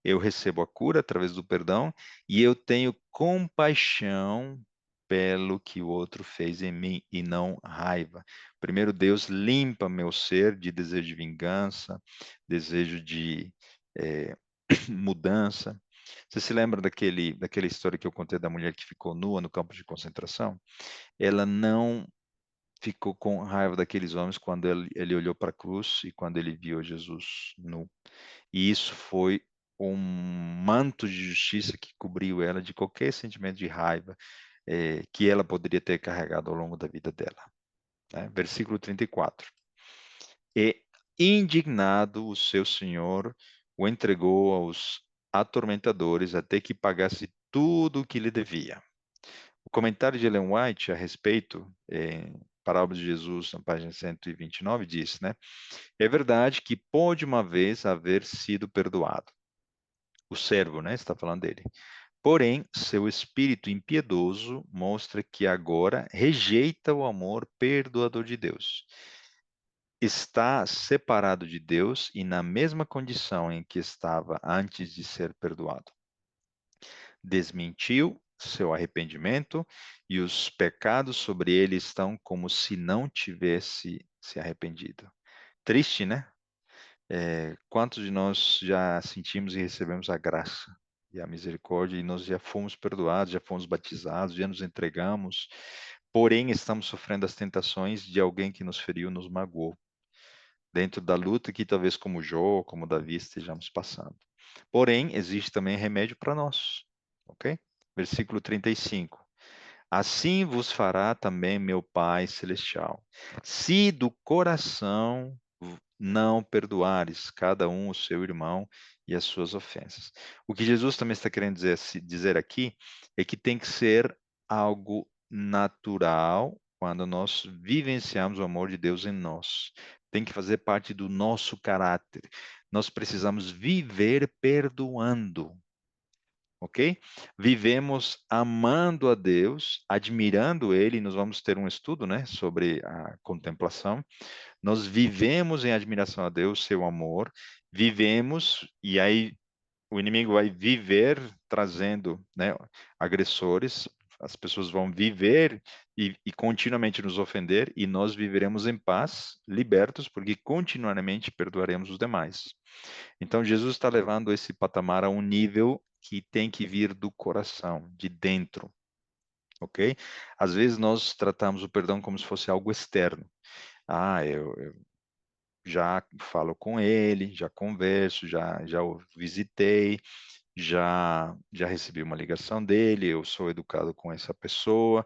Eu recebo a cura através do perdão e eu tenho compaixão pelo que o outro fez em mim e não raiva. Primeiro, Deus limpa meu ser de desejo de vingança, desejo de eh, mudança. Você se lembra daquela história que eu contei da mulher que ficou nua no campo de concentração? Ela não ficou com raiva daqueles homens quando ele olhou para a cruz e quando ele viu Jesus nu. E isso foi um manto de justiça que cobriu ela de qualquer sentimento de raiva que ela poderia ter carregado ao longo da vida dela, né? Versículo 34. E indignado o seu senhor o entregou aos atormentadores até que pagasse tudo o que lhe devia. O comentário de Ellen White a respeito, Parábola de Jesus, na página 129, diz, né? É verdade que pode uma vez haver sido perdoado. O servo, né? Está falando dele. Porém, seu espírito impiedoso mostra que agora rejeita o amor perdoador de Deus. Está separado de Deus e na mesma condição em que estava antes de ser perdoado. Desmentiu seu arrependimento e os pecados sobre ele estão como se não tivesse se arrependido. Triste, né? Quantos de nós já sentimos e recebemos a graça e a misericórdia e nós já fomos perdoados, já fomos batizados, já nos entregamos, porém estamos sofrendo as tentações de alguém que nos feriu, nos magoou, dentro da luta que talvez como Jó, como Davi estejamos passando. Porém, existe também remédio para nós, ok? Versículo 35. Assim vos fará também meu Pai Celestial, se do coração não perdoares cada um o seu irmão e as suas ofensas. O que Jesus também está querendo dizer aqui é que tem que ser algo natural quando nós vivenciamos o amor de Deus em nós. Tem que fazer parte do nosso caráter. Nós precisamos viver perdoando, ok? Vivemos amando a Deus, admirando Ele. Nós vamos ter um estudo, né, sobre a contemplação. Nós vivemos em admiração a Deus, seu amor, vivemos, e aí o inimigo vai viver trazendo, né, agressores, as pessoas vão viver e continuamente nos ofender, e nós viveremos em paz, libertos, porque continuamente perdoaremos os demais. Então, Jesus está levando esse patamar a um nível que tem que vir do coração, de dentro, ok? Às vezes nós tratamos o perdão como se fosse algo externo. Ah, eu já falo com ele, já converso, já o visitei, já recebi uma ligação dele, eu sou educado com essa pessoa,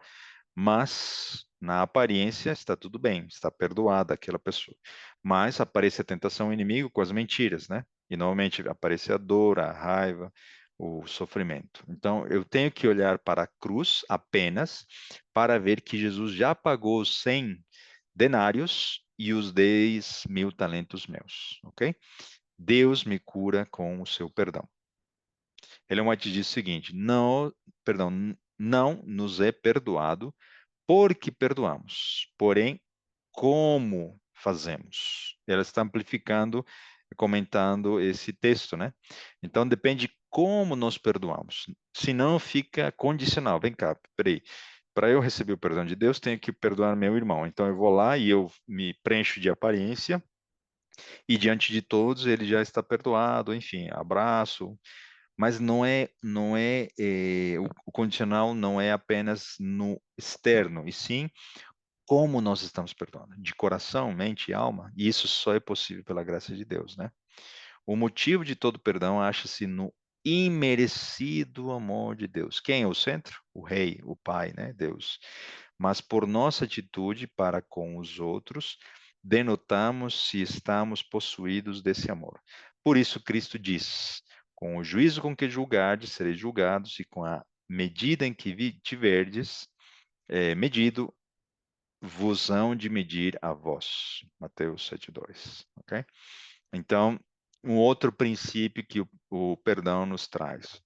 mas na aparência está tudo bem, está perdoada aquela pessoa. Mas aparece a tentação o inimigo com as mentiras, né? E normalmente aparece a dor, a raiva, o sofrimento. Então eu tenho que olhar para a cruz apenas para ver que Jesus já pagou os 100 denários e os 10.000 talentos meus, ok? Deus me cura com o seu perdão. Ele diz o seguinte: não, perdão, não nos é perdoado porque perdoamos, porém, como fazemos? Ela está amplificando, comentando esse texto, né? Então, depende como nós perdoamos. Senão, fica condicional. Vem cá, peraí. Para eu receber o perdão de Deus, tenho que perdoar meu irmão. Então, eu vou lá e eu me preencho de aparência, e diante de todos ele já está perdoado, enfim, abraço. Mas o condicional não é apenas no externo, e sim como nós estamos perdoando, de coração, mente e alma, e isso só é possível pela graça de Deus, né? O motivo de todo perdão acha-se no imerecido amor de Deus. Quem é o centro? O Rei, o Pai, né? Deus. Mas por nossa atitude para com os outros, denotamos se estamos possuídos desse amor. Por isso, Cristo diz: com o juízo com que julgardes, sereis julgados, e com a medida em que tiverdes medido, vos hão de medir a vós. Mateus 7,2. Ok? Então, um outro princípio que o perdão nos traz: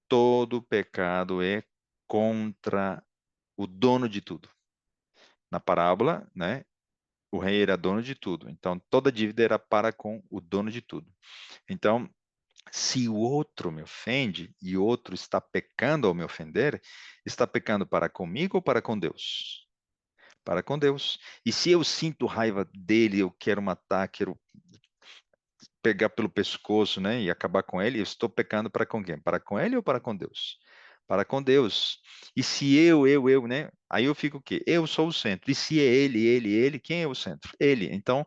todo pecado é contra o dono de tudo. Na parábola, né, o rei era dono de tudo, então toda dívida era para com o dono de tudo. Então, se o outro me ofende e o outro está pecando ao me ofender, está pecando para comigo ou para com Deus? Para com Deus. E se eu sinto raiva dele, eu quero matar, quero pegar pelo pescoço, né, e acabar com ele, eu estou pecando para com quem? Para com ele ou para com Deus? Para com Deus. E se eu, né? Aí eu fico o quê? Eu sou o centro. E se é ele, quem é o centro? Ele. Então,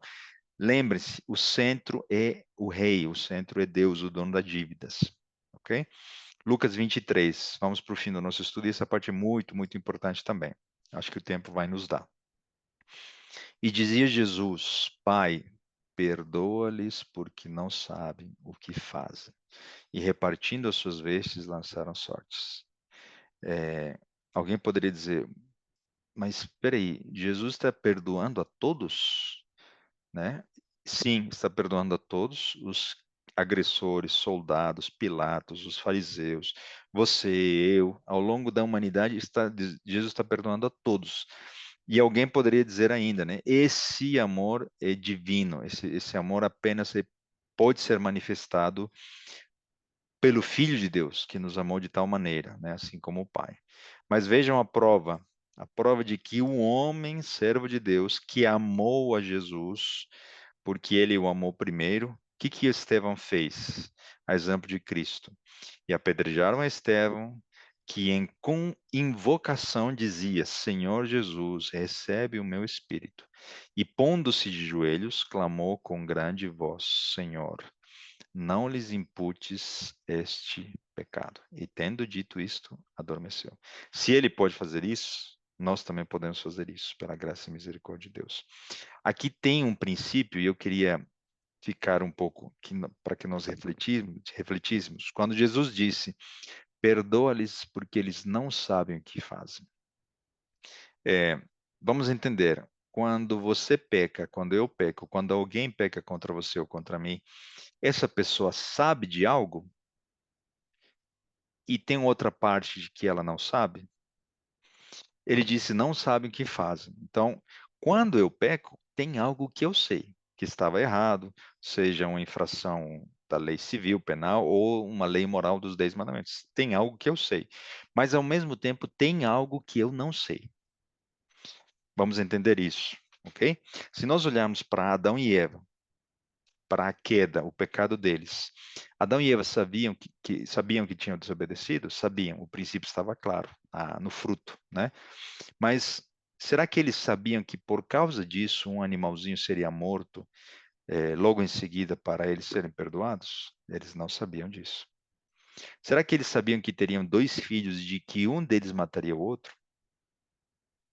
lembre-se, o centro é o rei, o centro é Deus, o dono das dívidas. Ok? Lucas 23. Vamos para o fim do nosso estudo, e essa parte é muito, muito importante também. Acho que o tempo vai nos dar. E dizia Jesus: Pai, perdoa-lhes porque não sabem o que fazem. E repartindo as suas vestes, lançaram sortes. É, alguém poderia dizer, mas espera aí, Jesus está perdoando a todos, né? Sim, está perdoando a todos os agressores, soldados, Pilatos, os fariseus, você, eu, ao longo da humanidade, Jesus está perdoando a todos. E alguém poderia dizer ainda, né? Esse amor é divino, esse amor apenas pode ser manifestado pelo Filho de Deus, que nos amou de tal maneira, né? Assim como o Pai. Mas vejam a prova de que o homem, servo de Deus, que amou a Jesus, porque ele o amou primeiro, o que que Estevão fez? A exemplo de Cristo. E apedrejaram a Estevão, que em com invocação dizia: Senhor Jesus, recebe o meu espírito. E pondo-se de joelhos, clamou com grande voz: Senhor, não lhes imputes este pecado. E tendo dito isto, adormeceu. Se ele pode fazer isso, nós também podemos fazer isso, pela graça e misericórdia de Deus. Aqui tem um princípio, e eu queria ficar um pouco para que nós refletíssemos. Quando Jesus disse: perdoa-lhes porque eles não sabem o que fazem. Vamos entender. Quando você peca, quando eu peco, quando alguém peca contra você ou contra mim, essa pessoa sabe de algo e tem outra parte de que ela não sabe? Ele disse: não sabem o que fazem. Então, quando eu peco, tem algo que eu sei que estava errado, seja uma infração da lei civil, penal, ou uma lei moral dos 10 mandamentos. Tem algo que eu sei, mas ao mesmo tempo tem algo que eu não sei. Vamos entender isso, ok? Se nós olharmos para Adão e Eva, para a queda, o pecado deles, Adão e Eva sabiam que tinham desobedecido? Sabiam, o princípio estava claro, no fruto, né? Mas será que eles sabiam que por causa disso um animalzinho seria morto logo em seguida para eles serem perdoados? Eles não sabiam disso. Será que eles sabiam que teriam dois filhos e de que um deles mataria o outro?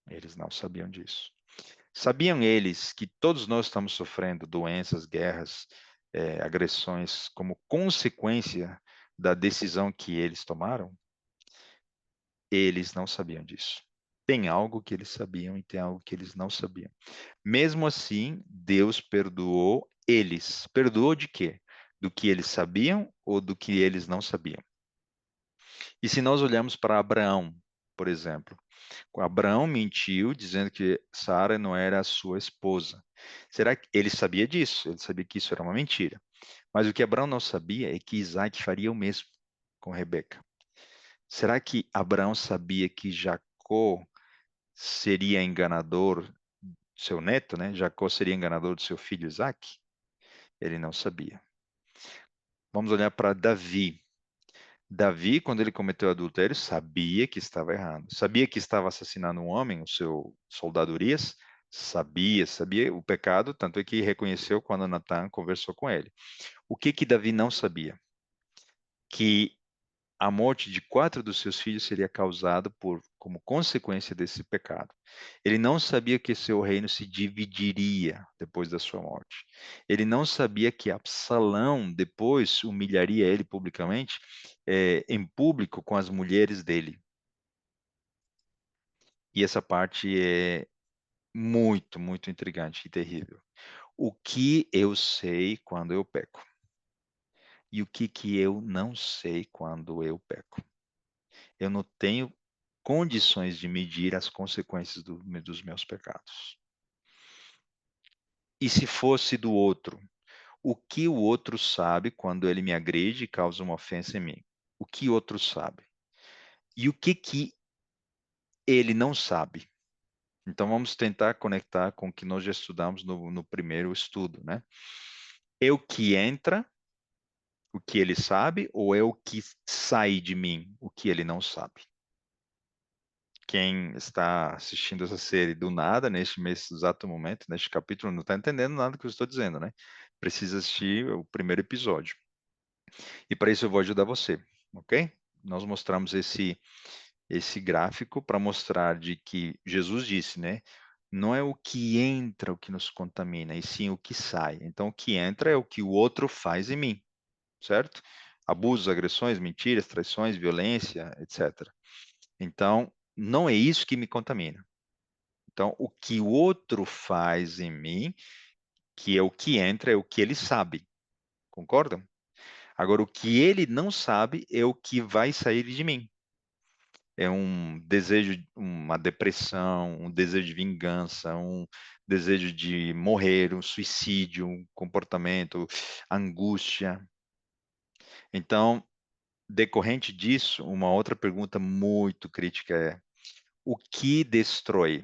Eles não sabiam disso. Sabiam eles que todos nós estamos sofrendo doenças, guerras, agressões como consequência da decisão que eles tomaram? Eles não sabiam disso. Tem algo que eles sabiam e tem algo que eles não sabiam. Mesmo assim, Deus perdoou eles. Perdoou de quê? Do que eles sabiam ou do que eles não sabiam? E se nós olharmos para Abraão, por exemplo, Abraão mentiu dizendo que Sara não era a sua esposa. Será que ele sabia disso? Ele sabia que isso era uma mentira. Mas o que Abraão não sabia é que Isaac faria o mesmo com Rebeca. Será que Abraão sabia que Jacó seria enganador, seu neto, né? Jacó seria enganador do seu filho Isaac? Ele não sabia. Vamos olhar para Davi. Davi, quando ele cometeu adultério, sabia que estava errado. Sabia que estava assassinando um homem, o seu soldado Urias. Sabia o pecado, tanto é que reconheceu quando Natan conversou com ele. O que que Davi não sabia? Que a morte de 4 dos seus filhos seria causada como consequência desse pecado. Ele não sabia que seu reino se dividiria depois da sua morte. Ele não sabia que Absalão depois humilharia ele publicamente, em público com as mulheres dele. E essa parte é muito, muito intrigante e terrível. O que eu sei quando eu peco? E o que que eu não sei quando eu peco? Eu não tenho condições de medir as consequências dos meus pecados. E se fosse do outro? O que o outro sabe quando ele me agride e causa uma ofensa em mim? O que o outro sabe? E o que que ele não sabe? Então vamos tentar conectar com o que nós já estudamos no primeiro estudo, né? É o que entra, o que ele sabe, ou é o que sai de mim, o que ele não sabe? Quem está assistindo essa série do nada, neste exato momento, neste capítulo, não está entendendo nada do que eu estou dizendo, né? Precisa assistir o primeiro episódio. E para isso eu vou ajudar você, ok? Nós mostramos esse gráfico para mostrar de que Jesus disse, né? Não é o que entra o que nos contamina, e sim o que sai. Então, o que entra é o que o outro faz em mim, certo? Abusos, agressões, mentiras, traições, violência, etc. Então, não é isso que me contamina. Então, o que o outro faz em mim, que é o que entra, é o que ele sabe. Concordam? Agora, o que ele não sabe é o que vai sair de mim. É um desejo, uma depressão, um desejo de vingança, um desejo de morrer, um suicídio, um comportamento, angústia. Então, decorrente disso, uma outra pergunta muito crítica é: o que destrói?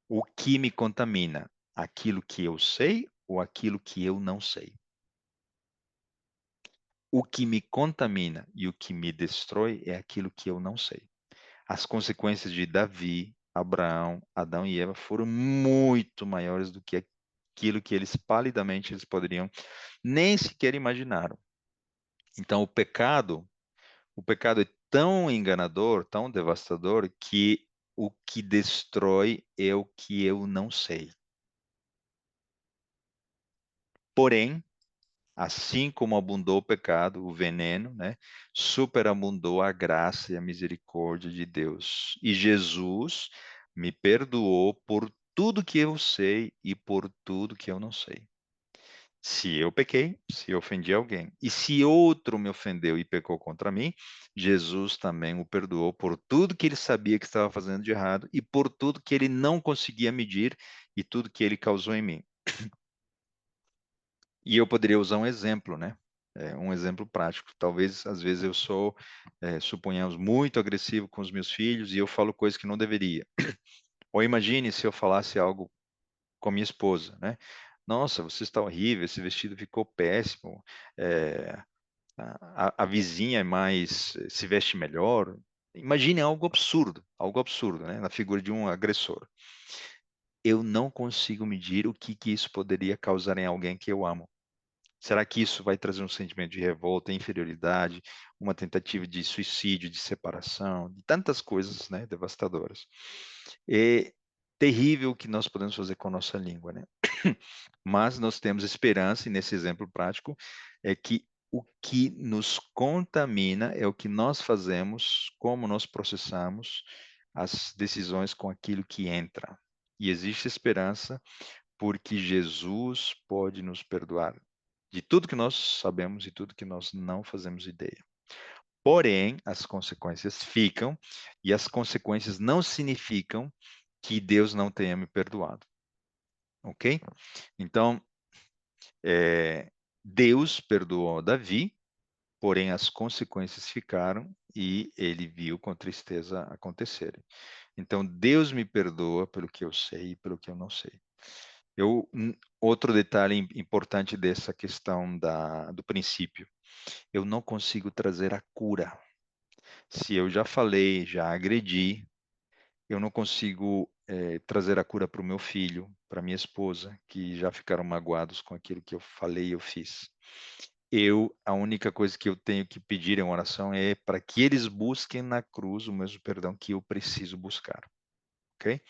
O que me contamina? Aquilo que eu sei ou aquilo que eu não sei? O que me contamina e o que me destrói é aquilo que eu não sei. As consequências de Davi, Abraão, Adão e Eva foram muito maiores do que aquilo que eles poderiam nem sequer imaginaram. Então o pecado é tão enganador, tão devastador que o que destrói é o que eu não sei. Porém, assim como abundou o pecado, o veneno, né? Superabundou a graça e a misericórdia de Deus. E Jesus me perdoou por tudo que eu sei e por tudo que eu não sei. Se eu pequei, se eu ofendi alguém, e se outro me ofendeu e pecou contra mim, Jesus também o perdoou por tudo que ele sabia que estava fazendo de errado e por tudo que ele não conseguia medir e tudo que ele causou em mim. E eu poderia usar um exemplo, né? Um exemplo prático. Talvez, às vezes, eu sou, suponhamos, muito agressivo com os meus filhos e eu falo coisas que não deveria. Ou imagine se eu falasse algo com a minha esposa, né? Nossa, você está horrível, esse vestido ficou péssimo. É, a vizinha é mais se veste melhor. Imagine algo absurdo, né? Na figura de um agressor. Eu não consigo medir o que que isso poderia causar em alguém que eu amo. Será que isso vai trazer um sentimento de revolta, inferioridade, uma tentativa de suicídio, de separação, de tantas coisas, né, devastadoras? É terrível o que nós podemos fazer com a nossa língua, né? Mas nós temos esperança, e nesse exemplo prático, é que o que nos contamina é o que nós fazemos, como nós processamos as decisões com aquilo que entra. E existe esperança porque Jesus pode nos perdoar de tudo que nós sabemos e tudo que nós não fazemos ideia. Porém, as consequências ficam, e as consequências não significam que Deus não tenha me perdoado, ok? Então, Deus perdoou Davi, porém as consequências ficaram e ele viu com tristeza acontecerem. Então, Deus me perdoa pelo que eu sei e pelo que eu não sei. Outro detalhe importante dessa questão do princípio, eu não consigo trazer a cura. Se eu já falei, já agredi, eu não consigo trazer a cura para o meu filho, para minha esposa, que já ficaram magoados com aquilo que eu falei e eu fiz. A única coisa que eu tenho que pedir em oração é para que eles busquem na cruz o mesmo perdão que eu preciso buscar, ok?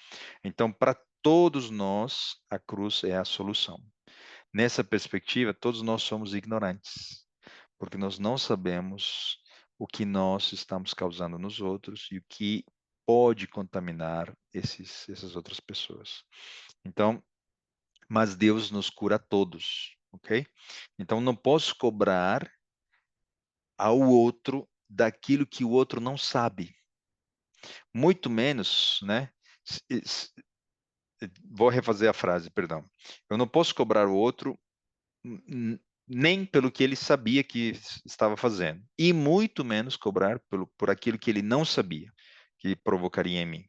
Então, para todos nós, a cruz é a solução. Nessa perspectiva, todos nós somos ignorantes, porque nós não sabemos o que nós estamos causando nos outros e o que pode contaminar essas outras pessoas. Então, mas Deus nos cura a todos, ok? Então, não posso cobrar ao outro daquilo que o outro não sabe, muito menos, né? s- s- Vou refazer a frase, perdão. Eu não posso cobrar o outro nem pelo que ele sabia que estava fazendo, e muito menos cobrar por aquilo que ele não sabia que provocaria em mim,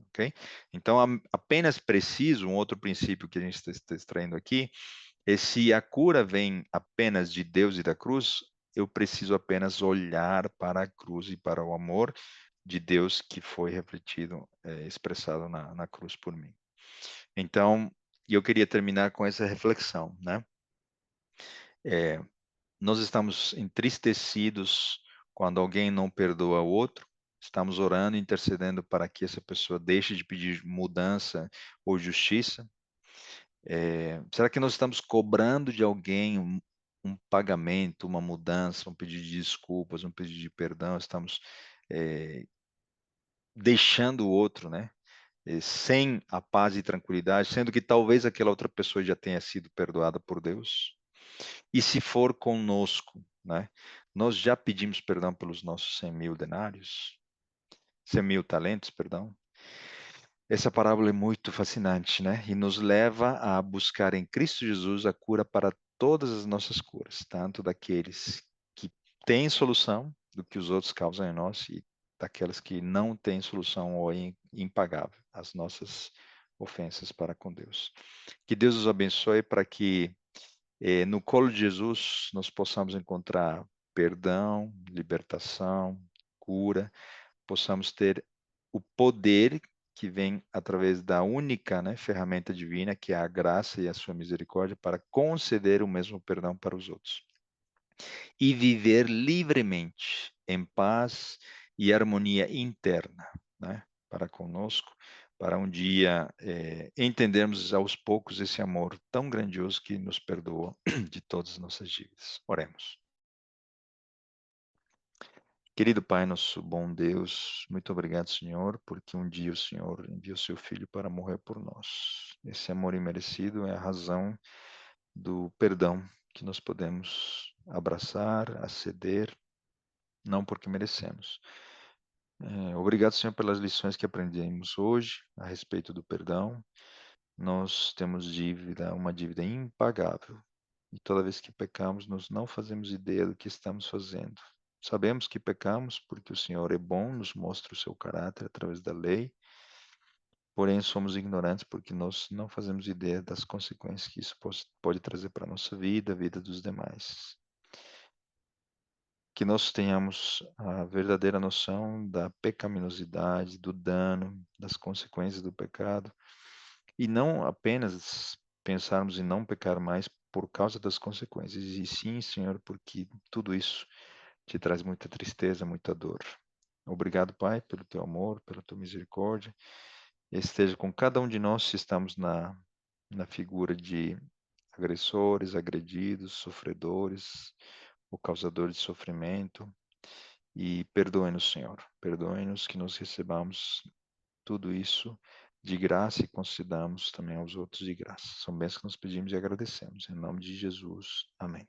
ok? Então, apenas preciso, um outro princípio que a gente está extraindo aqui, é se a cura vem apenas de Deus e da cruz, eu preciso apenas olhar para a cruz e para o amor de Deus que foi refletido, expressado na cruz por mim. Então, eu queria terminar com essa reflexão, né? É, Nós estamos entristecidos quando alguém não perdoa o outro, estamos orando, intercedendo para que essa pessoa deixe de pedir mudança ou justiça. Será que nós estamos cobrando de alguém um pagamento, uma mudança, um pedido de desculpas, um pedido de perdão? Estamos é, deixando o outro, né? Sem a paz e tranquilidade, sendo que talvez aquela outra pessoa já tenha sido perdoada por Deus. E se for conosco, né? Nós já pedimos perdão pelos nossos 100.000 denários, 100.000 talentos, perdão. Essa parábola é muito fascinante, né? E nos leva a buscar em Cristo Jesus a cura para todas as nossas curas, tanto daqueles que têm solução do que os outros causam em nós e daquelas que não têm solução ou é impagável, as nossas ofensas para com Deus. Que Deus nos abençoe para que no colo de Jesus nós possamos encontrar perdão, libertação, cura, possamos ter o poder que vem através da única, né, ferramenta divina, que é a graça e a sua misericórdia, para conceder o mesmo perdão para os outros. E viver livremente, em paz e harmonia interna, né, para conosco, para um dia entendermos aos poucos esse amor tão grandioso que nos perdoa de todas as nossas dívidas. Oremos. Querido Pai, nosso bom Deus, muito obrigado, Senhor, porque um dia o Senhor enviou seu Filho para morrer por nós. Esse amor imerecido é a razão do perdão que nós podemos abraçar, aceder, não porque merecemos. Obrigado, Senhor, pelas lições que aprendemos hoje a respeito do perdão. Nós temos dívida, uma dívida impagável e toda vez que pecamos, nós não fazemos ideia do que estamos fazendo. Sabemos que pecamos porque o Senhor é bom, nos mostra o seu caráter através da lei, porém somos ignorantes porque nós não fazemos ideia das consequências que isso pode trazer para a nossa vida, a vida dos demais. Que nós tenhamos a verdadeira noção da pecaminosidade, do dano, das consequências do pecado, e não apenas pensarmos em não pecar mais por causa das consequências, e sim, Senhor, porque tudo isso te traz muita tristeza, muita dor. Obrigado, Pai, pelo teu amor, pela tua misericórdia. Esteja com cada um de nós se estamos na figura de agressores, agredidos, sofredores, ou causadores de sofrimento. E perdoe-nos, Senhor. Perdoe-nos que nós recebamos tudo isso de graça e concedamos também aos outros de graça. São bênçãos que nós pedimos e agradecemos. Em nome de Jesus. Amém.